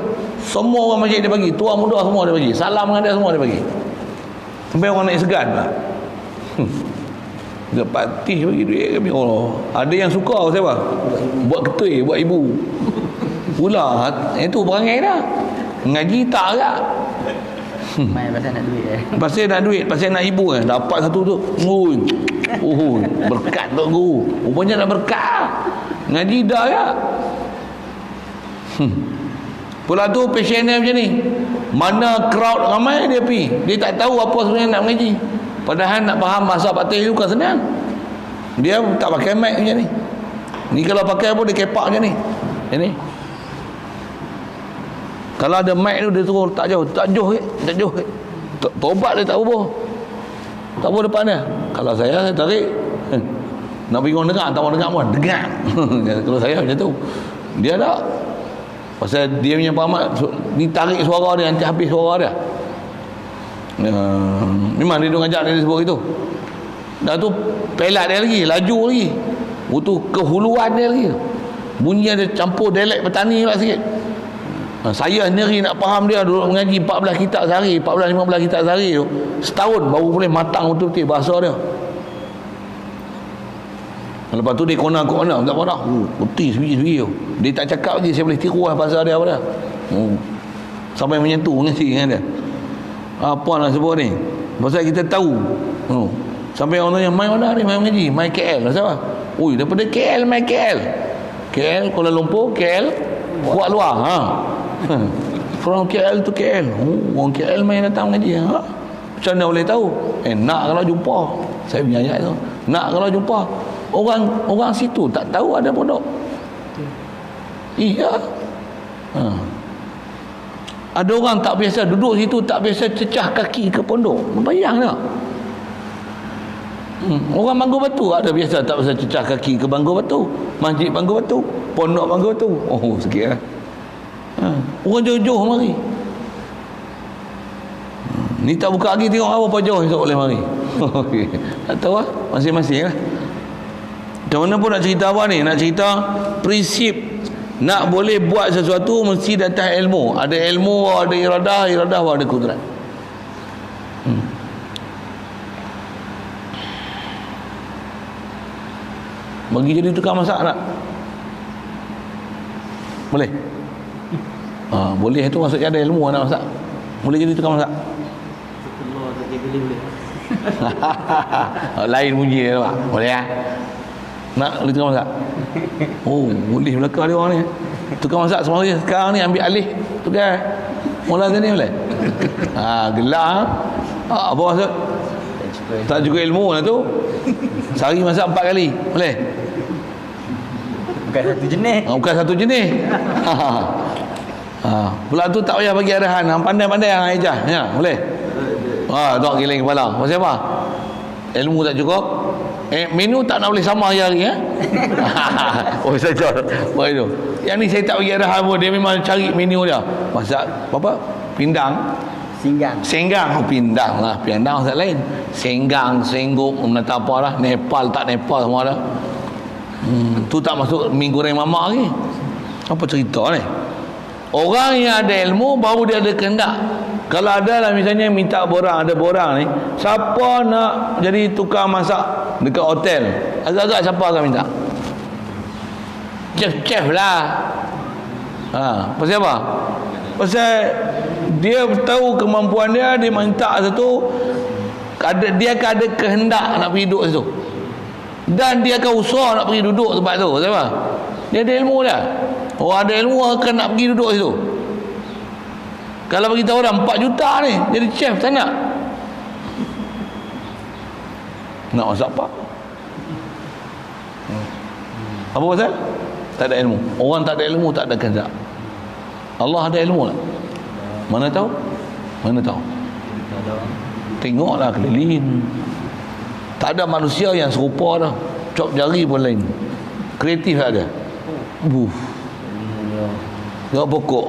Semua orang masjid dia bagi, tua muda semua dia bagi, salam dengan dia semua dia bagi. Sampai orang nak segan pula. Dia patih bagi duit kami. Ada yang suka siapa? Buat ketui, buat ibu. Pula itu perangai dah. Ngaji tak agak. Main pasal nak duit Pasal nak duit, pasal nak ibu dapat satu tu. Berkat tu guru. Rupanya nak berkat. Ngaji dah ya. Pula tu passion dia macam ni. Mana crowd ramai dia pergi. Dia tak tahu apa sebenarnya nak mengaji. Padahal nak faham bahasa Patih bukan senang. Dia tak pakai mic macam ni. Ni kalau pakai pun dia kepak macam ni. Ini. Kalau ada mic tu dia suruh tak jauh. Tobat dia tak ubah. Tak ubah depan dia. Kalau saya tarik. Nak pergi orang dengar, tak orang dengar pun dengar. Kalau saya macam tu. Dia tak. Pasal dia punya Pak Ahmad ni tarik suara dia, nanti habis suara dia. Memang dia ngajak dia sebut itu. Dah tu pelat dia lagi, laju lagi. Itu kehuluan dia lagi. Bunyi dia campur dialek petani pula sikit. Saya sendiri nak faham dia duduk mengaji 14 kitab sehari, 14-15 kitab sehari tu, setahun baru boleh matang betul-betul bahasa dia. Lepas tu dia kona-kona tak apa dah. Putih sebiji-sebiji tu. Dia tak cakap lagi, saya boleh tiru lah bahasa dia apa dah. Sampai menyentuh mengaji dengan dia. Apa nak sebut ni? Pasal kita tahu. Sampai orang tanya, mai mana ni, mai mengaji, mai KL. Siapa? Ui, daripada KL mai KL. KL Kuala Lumpur, KL Kuala Luar. From KL to KL. Orang KL main datang mengaji. Macam mana boleh tahu? Nak kalau jumpa. Saya punya ayat tu. Nak kalau jumpa. Orang situ tak tahu ada pondok. Iya. Ada orang tak biasa duduk situ, tak biasa cecah kaki ke pondok. Membayang tak? Orang Banggu Batu ada biasa tak biasa cecah kaki ke Banggu Batu. Masjid Banggu Batu, pondok Banggu Batu. Oh, sikit lah. Orang jauh-jauh mari. Ni tak buka lagi tengok apa jauh esok boleh mari. Okey. Tak tahu lah, masing-masing lah. Macam mana pun nak cerita apa ni? Nak cerita prinsip nak boleh buat sesuatu mesti datang ilmu. Ada ilmu, ada iradah, ada kudrat. Bagi jadi tukang masak tak? Boleh? Boleh tu maksudnya ada ilmu nak masak. Boleh jadi tukang masak? Allah tak boleh. Lain bunyi dia pak. Boleh lah. Nak boleh tukang masak? Oh, boleh belakang dia orang ni. Tukang masak semua sekarang ni ambil alih tukang. Mula sini boleh? Gelak. Apa maksud? Tak juga ilmu lah tu. Sehari masak 4 kali. Boleh? Bukan satu jenis. Bukan satu jenis. Pula tu tak payah bagi arahan. Pandai-pandai yang ejah. Ya, boleh? Tak giling kepala. Pasal apa? Ilmu tak cukup. Menu tak nak boleh sama hari-hari. Oh, saja. Buat itu. Yang ni saya tak bagi arahan pun. Dia memang cari menu dia. Masak apa? Pindang. Senggang. Pindang lah. Pindang masak lain. Senggang, sengguk, menata apa lah. Nepal, tak Nepal semua dah. Tu tak masuk mie goreng mamak lagi. Apa cerita ni? Orang yang ada ilmu baru dia ada kehendak. Kalau ada lah misalnya minta ada borang ni, siapa nak jadi tukang masak dekat hotel, agak-agak siapa akan minta? Chef lah. Pasal apa? Pasal dia tahu kemampuan dia minta satu, dia akan ada kehendak nak pergi duduk situ. Dan dia akan usaha nak pergi duduk tempat tu. Pasal apa? Dia ada ilmu dia. Orang ada ilmu akan nak pergi duduk situ. Kalau bagi tahu orang 4 juta ni jadi chef, tak nak. Nak masak apa? Apa pasal? Tak ada ilmu. Orang tak ada ilmu tak ada kehendak. Allah ada ilmu tak? Mana tahu? Mana tahu? Tengoklah keliling. Tak ada manusia yang serupa dah. Cop jari pun lain. Kreatif tak ada. Tengok pokok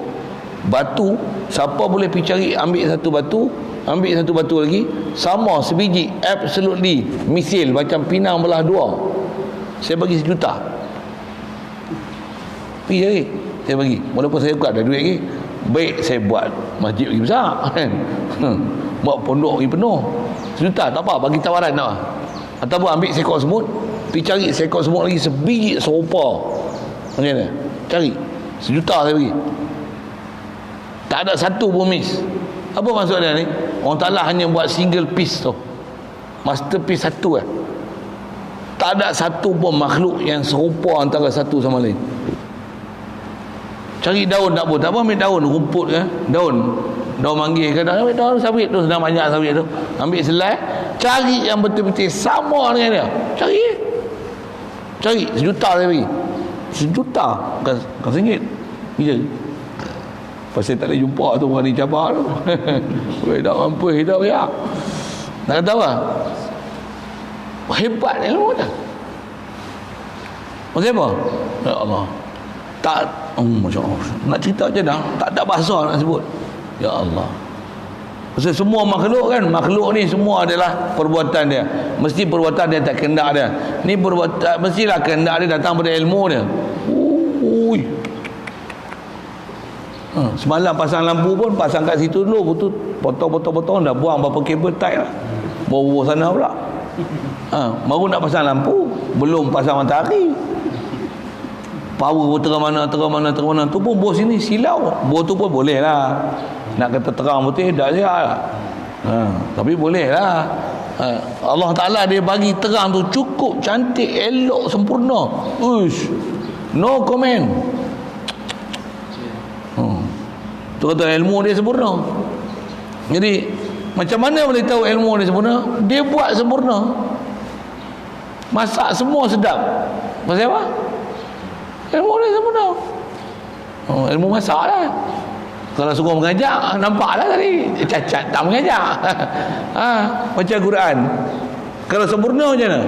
batu, siapa boleh pergi cari, ambil satu batu lagi sama sebiji, absolutely misil macam pinang belah dua, saya bagi 1 juta. Pergi cari, saya bagi, walaupun saya buat ada duit lagi, baik saya buat masjid lagi besar kan. Buat pondok lagi penuh, 1 juta tak apa, bagi tawaran tak apa. Ataupun ambil seekor semut, pergi cari seekor semut lagi sebiji serupa macam mana, cari 1 juta saya bagi. Tak ada satu pun miss. Apa maksud dia ni? Orang Ta'ala hanya buat single piece tu, masterpiece satu kan. Tak ada satu pun makhluk yang serupa antara satu sama lain. Cari daun tak apa, ambil daun rumput ke, daun manggis ke, ambil daun sawit tu, sedang banyak sawit tu, ambil selai, cari yang betul-betul sama dengan dia. Cari 1 juta saya bagi. 1 juta bukan RM1. Bila pasal tak boleh jumpa tu orang ni cabar tu. Weh tak mampu hidup ya. Nak kata apa? Hebat ilmu dah. Pasal apa? Ya Allah. Masya Allah. Nak cerita macam mana? Tak ada bahasa nak sebut. Ya Allah. Pasal semua makhluk kan, makhluk ni semua adalah perbuatan dia. Mesti perbuatan dia tak kehendak dia. Ni perbuatan mestilah kehendak dia datang pada ilmu dia. Ui. Semalam pasang lampu pun pasang kat situ dulu, betul potong dah buang berapa kabel tight lah. Bawa sana pula. Baru nak pasang lampu, belum pasang matahari. Power terang mana tu pun bos sini silau. Bos tu pun boleh lah. Nak kata terang betul tak siap. Tapi boleh lah. Allah Ta'ala dia bagi terang tu cukup, cantik, elok, sempurna. Uish. No comment. Tu kata ilmu dia sempurna. Jadi macam mana boleh tahu ilmu dia sempurna? Dia buat sempurna. Masak semua sedap. Pasal apa? Ilmu dia sempurna. Ilmu masak lah. Kalau suruh mengajak, nampak lah tadi cacat tak mengajak. Macam Quran, kalau sempurna macam mana?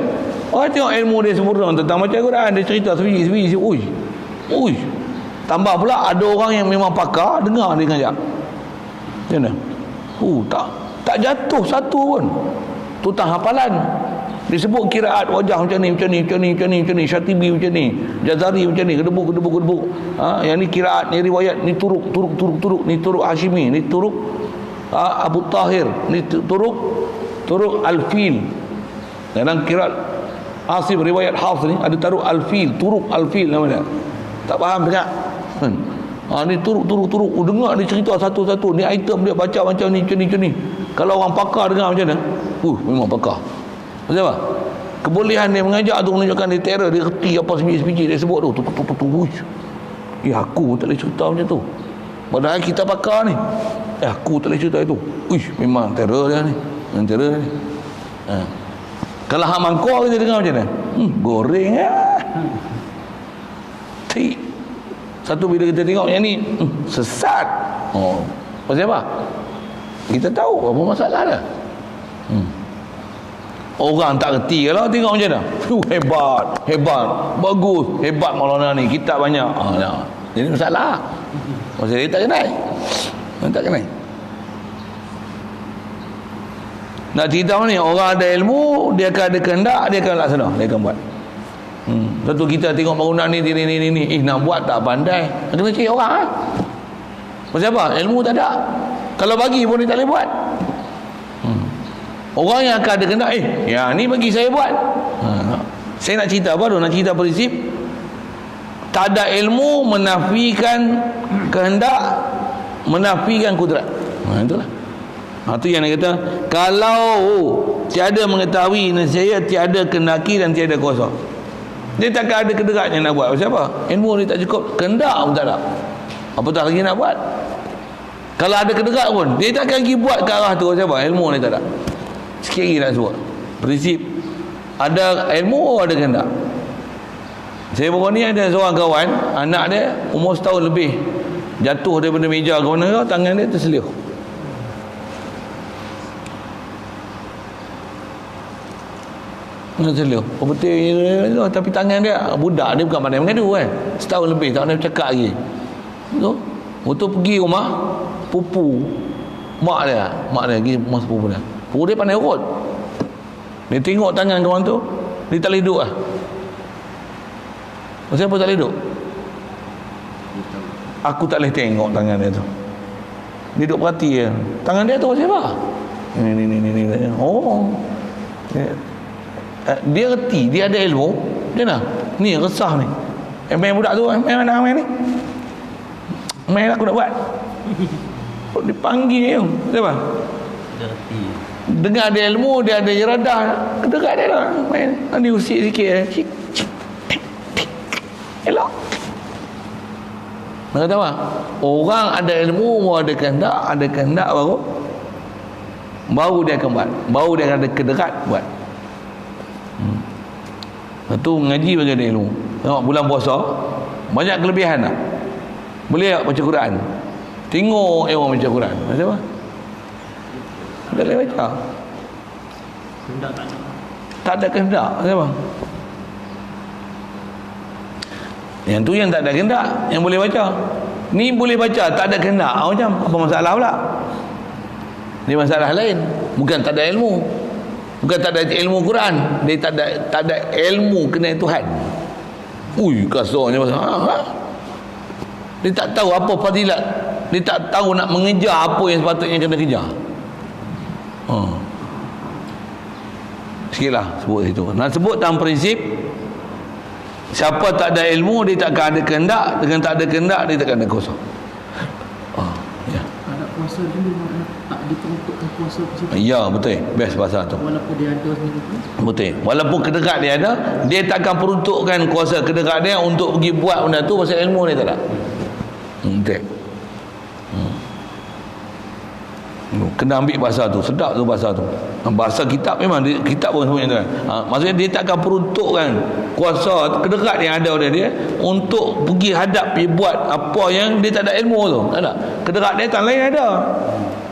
Tengok ilmu dia sempurna tentang macam Quran. Dia cerita sebiji. Ui. Tambah pula ada orang yang memang pakar, dengar dia ngajak. Macam mana? Tak jatuh satu pun. Tu tak hafalan. Disebut kiraat wajah macam ni, Syatibi macam ni, Jazari macam ni, gedebuk. Yang ni kiraat, ni riwayat, ni turuk, ni turuk Hashimi, ni turuk Abu Tahir, ni turuk Al-Fil. Dalam kiraat Asim riwayat Hafs ni ada taruh Al-Fil, turuk Al-Fil namanya. Tak faham dengar. Ni turuk. Dengar dia cerita satu-satu. Ni item dia baca macam ni. Kalau orang pakar dengar macam mana? Memang pakar. Macam apa? Kebolehan dia mengajak tu menunjukkan dia terror, dia reti apa sebiji dia sebut tu. Aku tak boleh cerita macam tu. Padahal kita pakar ni. Aku tak boleh cerita itu. Memang terror dia ni. Kalau hak mangkuk kita dengar macam mana? Goreng lah. Satu bila kita tengok yang ni sesat. Pasal apa? Kita tahu apa masalah dia. Orang tak reti kalau tengok macam mana. Hebat. Bagus. Hebat Maulana ni. Kitab banyak. Jadi masalah. Masalah dia tak kenal. Nak cerita ni, orang ada ilmu, dia akan ada kehendak, dia akan laksana, dia akan buat. Tentu kita tengok bangunan ni. Nak buat tak pandai. Kena cari orang. Pasal apa? Ilmu tak ada. Kalau bagi pun dia tak boleh buat. Orang yang akan ada kehendak, yang ni bagi saya buat. Saya nak cerita apa tu? Nak cerita prinsip tak ada ilmu menafikan kehendak, menafikan kudrat. Itulah. Itu yang dia kata, kalau tiada mengetahui nescaya tiada kendaki dan tiada kuasa. Dia takkan ada kehendaknya nak buat. Pasal apa? Ilmu ni tak cukup, kehendak pun tak ada. Apatah lagi nak buat. Kalau ada kehendak pun dia takkan pergi buat ke arah tu. Pasal apa? Ilmu ni tak ada. Sikit lagi nak sebut prinsip ada ilmu, ada kehendak. Saya baru ni ada seorang kawan, anak dia umur setahun lebih, jatuh daripada meja ke mana, tangan dia terselih. Tapi tangan dia, budak dia bukan pandai mengadu kan, setahun lebih tak pandai bercakap lagi. Waktu pergi rumah pupu mak dia pergi rumah sepupu dia. Pupu dia pandai urut. Dia tengok tangan kawan tu, dia tak boleh duduk lah. Kenapa tak boleh duduk? Aku tak boleh tengok tangan dia tu. Dia duduk perhati je. Tangan dia tu siapa? Ni. Dia reti, dia ada ilmu. Dia nak, ni resah ni. Main budak tu, main mana main ni? Main aku nak buat. Dipanggil je. Siapa? Dia reti. Dengar dia ilmu, dia ada iradah, dekat dia lah. Main, dia usik sikit. Elok. Mereka tahu apa? Orang ada ilmu, ada kehendak baru dia akan buat. Baru dia akan ada kederat buat. Itu mengaji bagi ada ilmu. Tengok bulan puasa, banyak kelebihan tak? Boleh tak baca Quran? Tengok orang baca Quran. Macam apa? Tak boleh baca. Kehendak tak ada. Tak ada kehendak. Macam apa? Yang tu yang tak ada kehendak, yang boleh baca. Ni boleh baca, tak ada kehendak. Macam apa masalah pula? Ni masalah lain. Bukan tak ada ilmu. Bukan tak ada ilmu Quran. Dia tak ada ilmu kenal Tuhan. Ui, kasarnya masalah. Dia tak tahu apa fadilat. Dia tak tahu nak mengejar apa yang sepatutnya kena kejar. Sikitlah sebut situ. Nak sebut dalam prinsip, siapa tak ada ilmu, dia takkan ada kehendak. Dengan tak ada kehendak, dia takkan ada kuasa. Ya. Ada kuasa dulu tak ditentukan kuasa ke situ. Ya, betul. Best bahasa tu. Walaupun dia ada sendiri. Betul. Walaupun kedekat dia ada, dia takkan peruntukkan kuasa kedekat dia untuk pergi buat benda tu pasal ilmu dia tak ada. Betul. Kena ambil bahasa tu. Sedap tu bahasa tu. Bahasa kitab memang kitab pun semuanya tu kan. Maksudnya dia takkan peruntukkan kuasa kedekat yang ada pada dia untuk pergi hadap, pergi buat apa yang dia tak ada ilmu tu. Tak ada. Kedekat dia tak lain ada.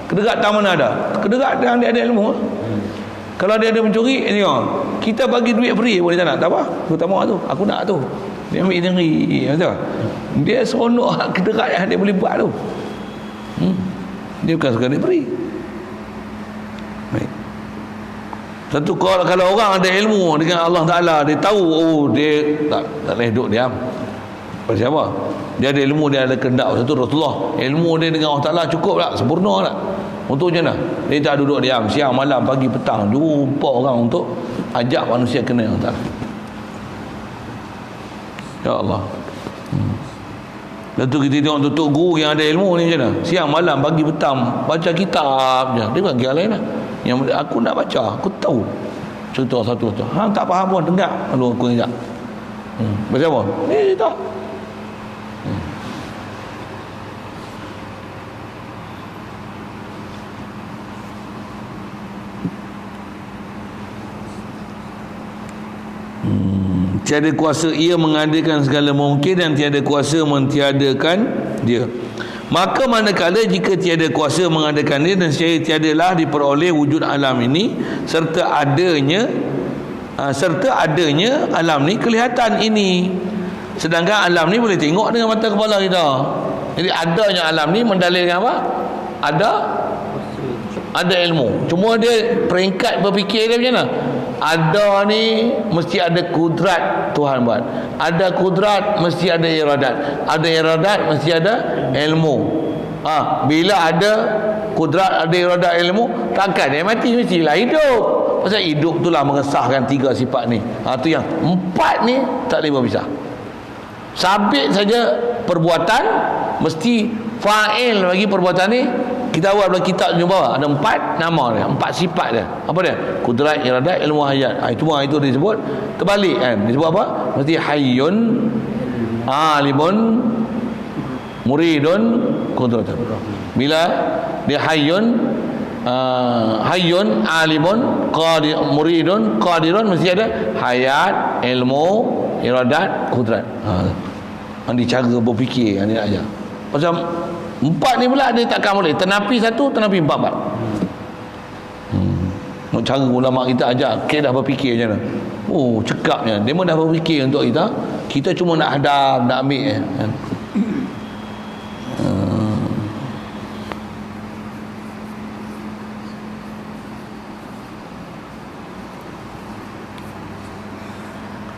Kedekat tak mana ada. Kedekat yang dia ada ilmu. Kalau dia ada mencuri, kita bagi duit free boleh tak nak? Tak apa. Aku tak mau tu. Aku nak tu. Dia ambil sendiri. Dia seronok kedekat yang dia boleh buat tu. Dia bukan sekadar beri. Baik. Satu kalau orang ada ilmu dengan Allah Ta'ala, dia tahu dia tak boleh duduk diam. Pasal apa? Dia ada ilmu, dia ada kehendak. Satu Rasulullah, ilmu dia dengan Allah Ta'ala cukup tak? Sempurna tak? Untuk macam mana? Dia tak duduk diam siang, malam, pagi, petang jumpa orang untuk ajak manusia kenal Allah Ta'ala. Ya Allah. Lepas tu kita tengok tutup guru yang ada ilmu ni macam mana? Siang, malam, pagi, petang baca kitab je. Dia bukan kira lain lah. Yang aku nak baca, aku tahu cerita satu tu. Tak faham pun, dengar. Lalu aku ingat. Baca apa? Ni tak. Tiada kuasa ia mengadakan segala mungkin dan tiada kuasa mentiadakan dia. Maka manakala jika tiada kuasa mengadakan dia dan secara tiadalah diperoleh wujud alam ini serta adanya alam ni kelihatan ini. Sedangkan alam ni boleh tengok dengan mata kepala kita. Jadi adanya alam ni mendalilkan apa? Ada ilmu. Cuma dia peringkat berfikir dia macam mana? Ada ni mesti ada kudrat Tuhan buat. Ada kudrat mesti ada iradat. Ada iradat mesti ada ilmu. Bila ada kudrat, ada iradat, ilmu, takkan dia mati, mestilah hidup. Pasal hidup itulah mengesahkan tiga sifat ni. Tu yang empat ni tak boleh berpisah. Sabit saja perbuatan mesti fa'il bagi perbuatan ni. Kita buat dalam kitab jumpa bawah ada 4 nama dia, 4 sifat dia. Apa dia? Kudrat, iradat, ilmu, hayat. Itu disebut terbalik kan. Disebut apa? Mesti hayyun, alimun, muridun, kudratun. Bila dia hayyun, alimun, qadir, muridun, qadirun, mesti ada hayat, ilmu, iradat, kudrat. Ini cara berfikir yang dia nak ajar. Macam 4 ni pula dia takkan boleh tenapi satu, tenapi 4. Cara ulama kita ajar dah berfikir macam mana. Cekapnya dia pun dah berfikir untuk kita. Kita cuma nak hadap, nak ambil kan.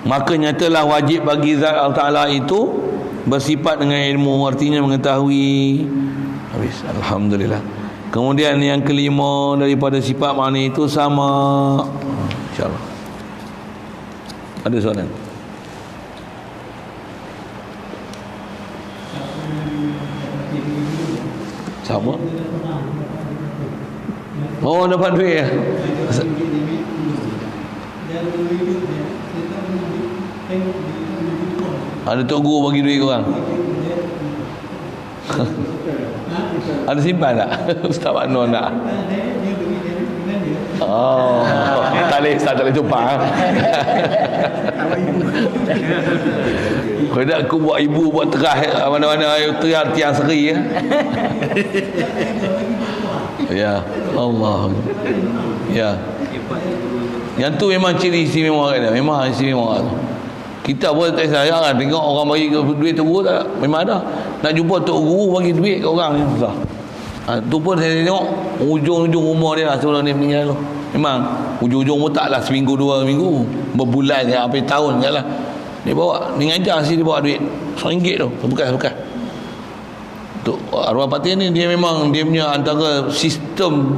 Maka nyatalah wajib bagi zat Allah Ta'ala itu bersifat dengan ilmu, artinya mengetahui. Habis. Alhamdulillah. Kemudian yang kelima daripada sifat makna itu sama. InsyaAllah. Ada soalan? Sama? Dapat duit ya? Ada tok guru bagi duit korang? Ada simpan tak? Ustaz Maknun tak? Tak boleh tumpang. Kalau tak aku buat ibu buat terah mana-mana terah tiang seri ya. Ya Allah. Ya. Yang tu memang ciri istimewa dia. Memang istimewa tu. Kita pun tak sayang kan tengok orang bagi duit tu guru tak, memang ada. Nak jumpa tok guru bagi duit kat orang ni susah. Tu pun saya tengok ujung-ujung umur dia lah sebelum dia meninggal tu. Memang ujung-ujung pun taklah seminggu 2 minggu, berbulan ke sampai tahun ke lah. Dia bawa, dia ngajar dia bawa duit RM1 tu, bekas-bekas. Untuk arwah Patih ni dia memang dia punya antara sistem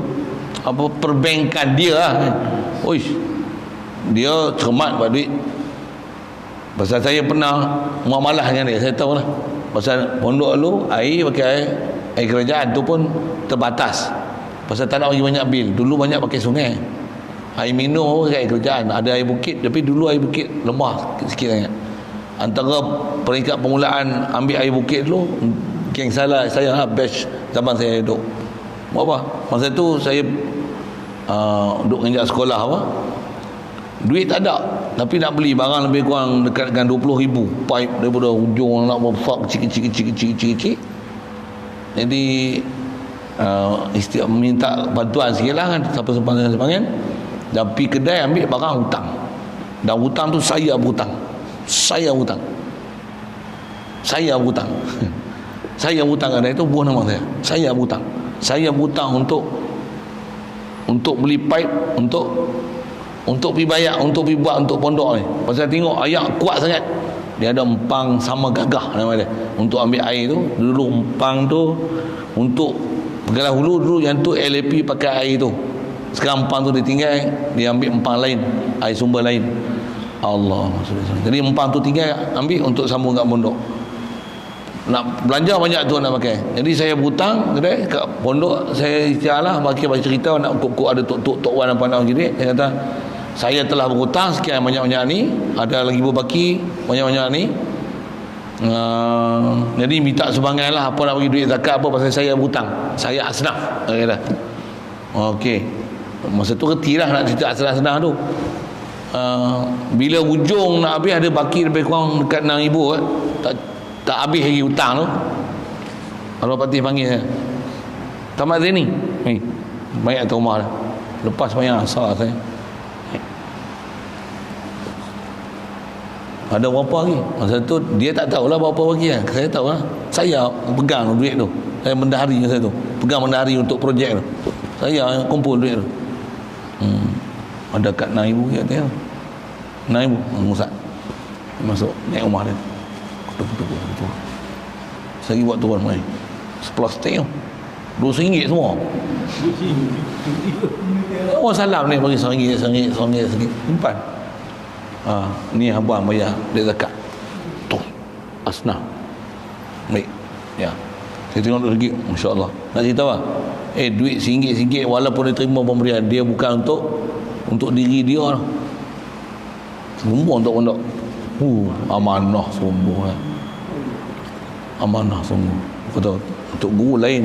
apa perbankan dia lah. Oish. Dia cermat buat duit. Pasal saya pernah muamalah dengan dia, saya tahu lah. Pasal pondok lu air pakai air kerajaan tu pun terbatas. Pasal tak nak bagi banyak bil. Dulu banyak pakai sungai. Air minum pakai air kerajaan. Ada air bukit, tapi dulu air bukit lemah sikit sangat. Antara peringkat permulaan ambil air bukit dulu, geng salah saya lah, batch zaman saya duduk. Buat apa? Masa tu saya duduk mengajar sekolah apa. Duit tak ada, tapi nak beli barang lebih kurang dekat dengan 20,000 pipe daripada hujung nak buat kecil-kecil. Jadi minta bantuan sikit lah kan, siapa sempangan. Dan pergi kedai ambil barang hutang. Dan hutang tu saya berhutang. Saya berhutang kedai tu, buah nama saya. Saya berhutang untuk beli pipe, untuk pergi bayar, untuk pergi buat untuk pondok ni. Pasal tengok ayat kuat sangat. Dia ada empang sama gagah nama dia. Untuk ambil air tu, dulu empang tu untuk Pegalah Hulu dulu yang tu LAP pakai air tu. Sekarang empang tu ditinggal, dia ambil empang lain, air sumber lain. Allah. Jadi empang tu tinggal ambil untuk sambung kat pondok. Nak belanja banyak tu nak pakai. Jadi saya berhutang kedai kat pondok, saya istialah bagi cerita nak kok ada tok wan apa nak gini. Saya kata saya telah berhutang sekian banyak-banyak ni, ada lagi berbaki banyak-banyak ni. Jadi minta sumbangan lah, apa nak bagi duit zakat apa, pasal saya berhutang, saya asnaf. Saya kata okey. Masa tu reti lah nak cerita asnaf tu. Bila ujung nak habis, ada baki lebih kurang dekat 6,000 tak habis lagi hutang tu. Arwah Patih panggil saya, Tamat Zaini, banyak atas rumah dah, lepas banyak asal saya. Ada berapa lagi? Masa tu dia tak tahulah berapa lagi kan. Saya tahu lah. Saya pegang duit tu. Saya bendahari saya tu. Pegang bendahari untuk projek tu. Saya kumpul duit tu. Ada kat 6,000 kat dia. 6,000 Musat. Masuk naik rumah dia. Betul. Saya buat turun mai. 10 stek tu. RM2 semua. Oh salam ni bagi RM1 simpan. Ni abang bayar duit zakat. Tuh. Asnaf. Baik. Ya. Saya tengok lagi, masya-Allah. Nak cerita apa? Duit RM1 walaupun dia terima pemberian, dia bukan untuk diri dia lah. Semua untuk pondok. Amanah sungguh. Amanah sungguh. Betul. Untuk guru lain.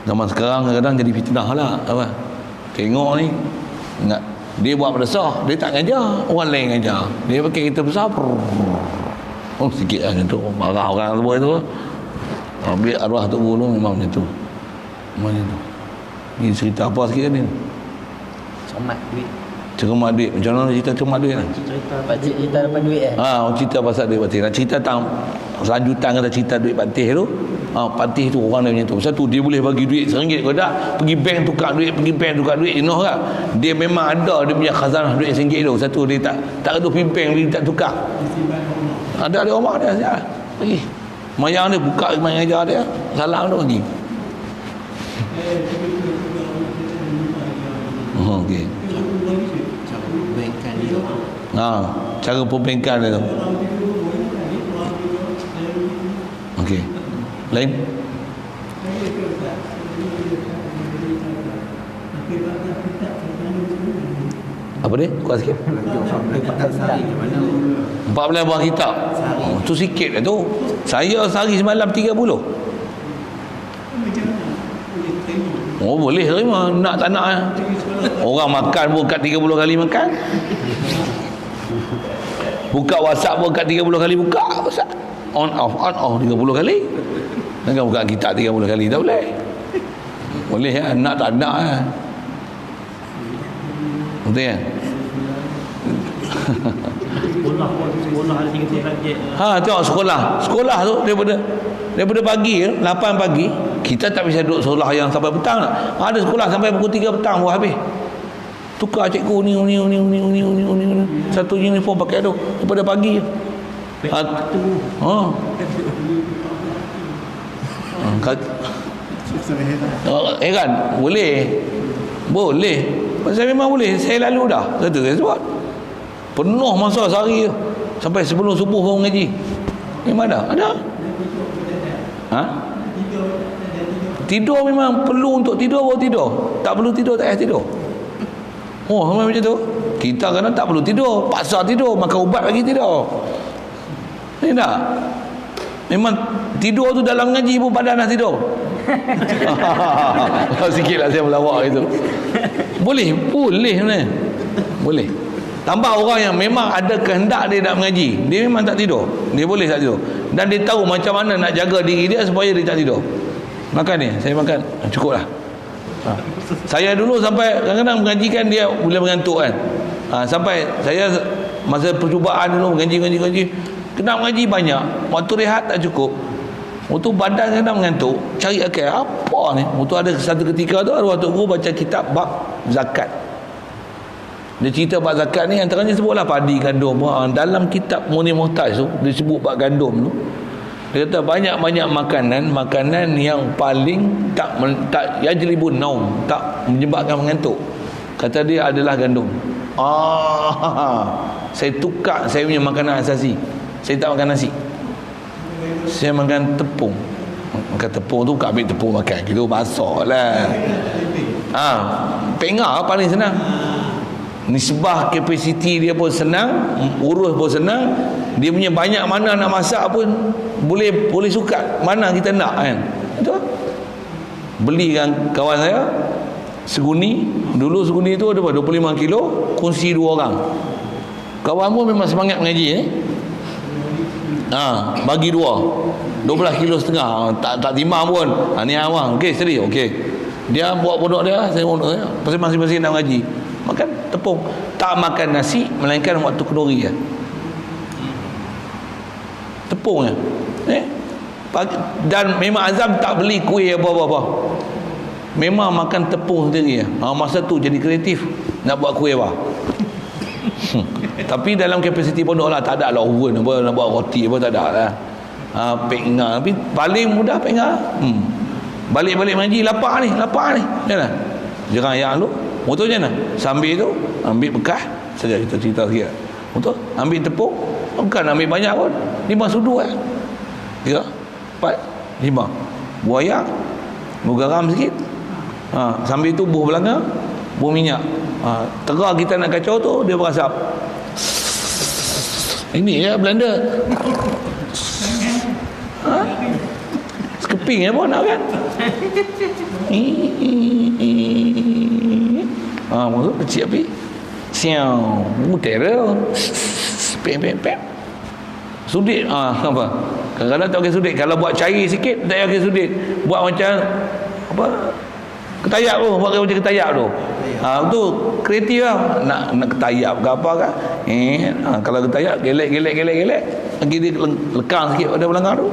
Zaman sekarang kadang-kadang jadi fitnah lah. Apa? Tengok ni, ingat dia buat madrasah, dia tak ngajar, orang lain ngajar. Dia pakai kereta besar. Sikit lah macam tu. Marah orang semua tu. Bila arwah tu guru memang macam tu. Ni cerita apa sikit ni? Cermat duit. Cermat duit. Macam mana cerita cermat duit ni? Cerita dapat duit cerita pasal duit Patih. Nak cerita tentang selanjutan kata cerita duit Patih tu. Patih tu orang dia macam tu. Pasal tu dia boleh bagi duit RM1 kalau tak pergi bank tukar duit, you know tak? Dia memang ada dia punya khazanah duit RM1 tu. Satu dia tak ada pergi bank dia tak tukar. Ada rumah dia siap. Pergi. Mayang dia buka mayang ajar dia. Salam tu pergi. Okey. Cara perbankan dia tu. Okey. Lain? Apa dia? Kuat sikit. 14 buah kitab. Tu sikit lah tu. Saya sehari semalam 30. Boleh terima. Nak tak nak. Orang makan pun kat 30 kali makan. Buka WhatsApp pun kat 30 kali buka WhatsApp. On off 30 kali. Jangan buka kitab 30 kali. Tak boleh. Boleh ya. Nak tak nak ya. Betul ya. Sekolah ada 3 darjat. Tengok sekolah tu daripada pagi 8 pagi kita tak bisa duduk sekolah yang sampai petang tak. Ada sekolah sampai pukul 3 petang baru habis. Tukar cikgu ni. Satu uniform pakai tu daripada pagi. Kan boleh saya memang boleh, saya lalu dah kata saya sebab penuh masa sehari tu sampai sebelum subuh baru ngaji. Memang ada tidur memang perlu untuk tidur baru tidur, tak perlu tidur tak payah tidur. Memang macam tu. Kita kadang tak perlu tidur, paksa tidur, makan ubat bagi tidur. Ni tak memang tidur tu dalam ngaji pun badan dah tidur. Sikitlah saya melawak itu. Boleh sebenarnya. Boleh. Tambah orang yang memang ada kehendak dia nak mengaji, dia memang tak tidur. Dia boleh tak tidur. Dan dia tahu macam mana nak jaga diri dia supaya dia tak tidur. Makan ni, saya makan. Cukup lah. Saya dulu sampai kadang-kadang mengajikan dia boleh mengantuk kan. Sampai saya masa percubaan dulu mengaji. Kena mengaji banyak. Waktu rehat tak cukup. Waktu badan kadang mengantuk, cari akal apa ni. Waktu ada satu ketika tu waktu guru baca kitab bab zakat. Dia cerita bab zakat ni antaranya sebutlah padi, gandum. Dalam kitab Munir Muhtaj tu dia sebut bab gandum tu. Dia kata banyak-banyak makanan yang paling tak yajlibun naum, tak menyebabkan mengantuk. Kata dia adalah gandum. Saya tukar saya punya makanan asasi. Saya tak makan nasi. Saya makan tepung. Makan tepung tu bukan ambil tepung makan, kita masak lah. Pengah paling senang. Nisbah kapasiti dia pun senang, urus pun senang. Dia punya banyak mana nak masak pun boleh sukat mana kita nak kan. Betul? Beli dengan kawan saya seguni. Dulu seguni tu ada 25 kilo, kongsi 2 orang. Kawan pun memang semangat mengaji bagi 12 kilo setengah. Tak timbang pun. Ni awang. Okey, seri. Okey. Dia buat pondok dia, saya pondok saya. Pasal masing-masing nak mengaji. Makan tepung. Tak makan nasi melainkan waktu kenduri je. Tepung je. Dan memang azam tak beli kuih apa-apa. Memang makan tepung sendiri je. Masa tu jadi kreatif nak buat kuih apa. Tapi dalam kapasiti pondok lah, tak ada lah oven apa nak buat roti apa, tak ada lah. Pengah, tapi paling mudah pengah. Balik-balik mengaji lapar ni jangan jerang yang lu motor je nak sambil tu ambil bekas saja, kita cerita sikit motor ambil tepung, bukan ambil banyak pun 5 sudu 3 4 5 buah ayak, buah garam sikit, sambil tu buah belanga, buah minyak, terah kita nak kacau tu dia berasap. Ini ya blender. Skeping ya pun nak kan. Maksud kecil api siang mutera pem sudit. Apa kadang-kadang tak pakai sudit. Kalau buat cair sikit tak pakai sudit, buat macam apa ketayak tu, buat macam ketayak tu. Tu kreatif lah. Nak ketayak ke apa kan. Kalau ketayak gelek lagi dia lekang sikit pada belakang tu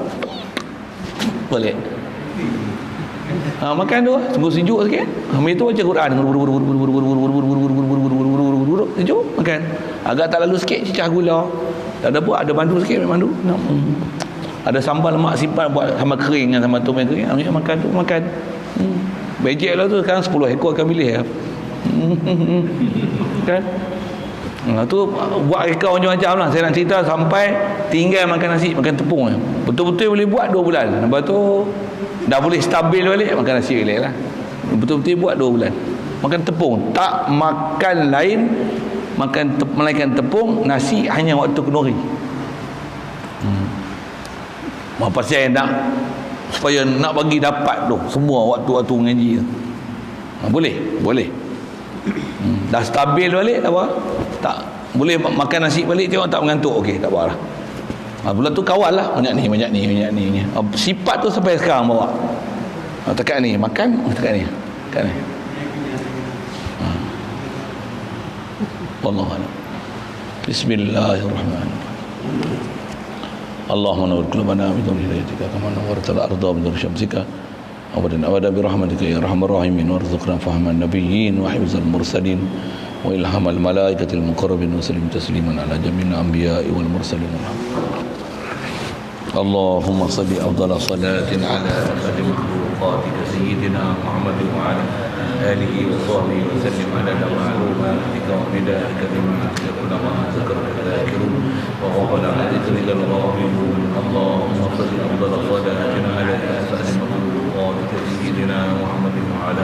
balik. Makan tu tunggu sejuk sikit, ambil tu baca Quran sejuk makan. Agak tak lalu sikit cicah gula, tak ada buat, ada bandu sikit mandu. Ada sambal lemak simpan buat sama kering dengan sama tumis kering, ambil makan tu makan. Bejek lah tu sekarang 10 ekor akan pilih kan. Tu buat rekau macam-macam lah. Saya nak cerita sampai tinggal makan nasi, makan tepung betul-betul boleh buat 2 bulan. Lepas tu dah boleh stabil balik, makan nasi balik lah. Betul-betul buat 2 bulan makan tepung, tak makan lain, melainkan tepung, nasi hanya waktu kenduri. Apa saya nak supaya nak bagi dapat tu semua waktu-waktu mengaji tu. Boleh dah stabil balik tak apa, tak boleh makan nasi balik, tengok tak mengantuk, okey tak apalah. Bulan tu kawal lah, banyak ni sifat tu sampai sekarang bawa. Tekat ni makan, tekat ni Wallahu a'lam. Bismillahirrahmanirrahim. Allahumma nawwir qulubana bi nur hidayatika kama nawwarta al-ardha bi nur syamsika abadan abada bi rahmatika ya arhamar rahimin warzuqna fahman nabiyyin wa hifzal mursalin wa ilhamal malaikatil muqarrabin wa sallim tasliman ala jami'il anbiya'i wal mursalin. Allahumma salli afdala salatin ala ashabi makhluqatika sayyidina Muhammadin wa ala alihi wa sahbihi wa sallim ala ma'lumatika wa bidayaka limatika kullama zakaraka dhakirun wa ghafala an dhikrika al-ghafilun. Allahumma salli afdala salatin ala ashabi makhluqatika sayyidina Muhammadin wa ala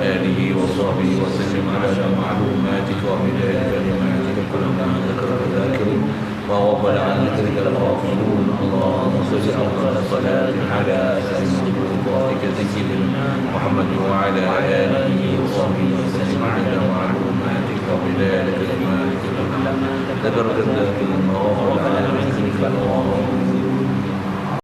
alihi wa sahbihi wa sallim ala ma'lumatika wa bidayaka limatika kullama zakaraka dhakirun وغفل عن ذكرك الغافلون. اللهم صل أفضل صلاة على سيدنا مخلوقاتك سيدنا محمد وعلى آله وصحبه وسلم على معلوماتك وبلادك إيمانك ذكرك الذاكرين وغفل عن ذكرك الغافلون.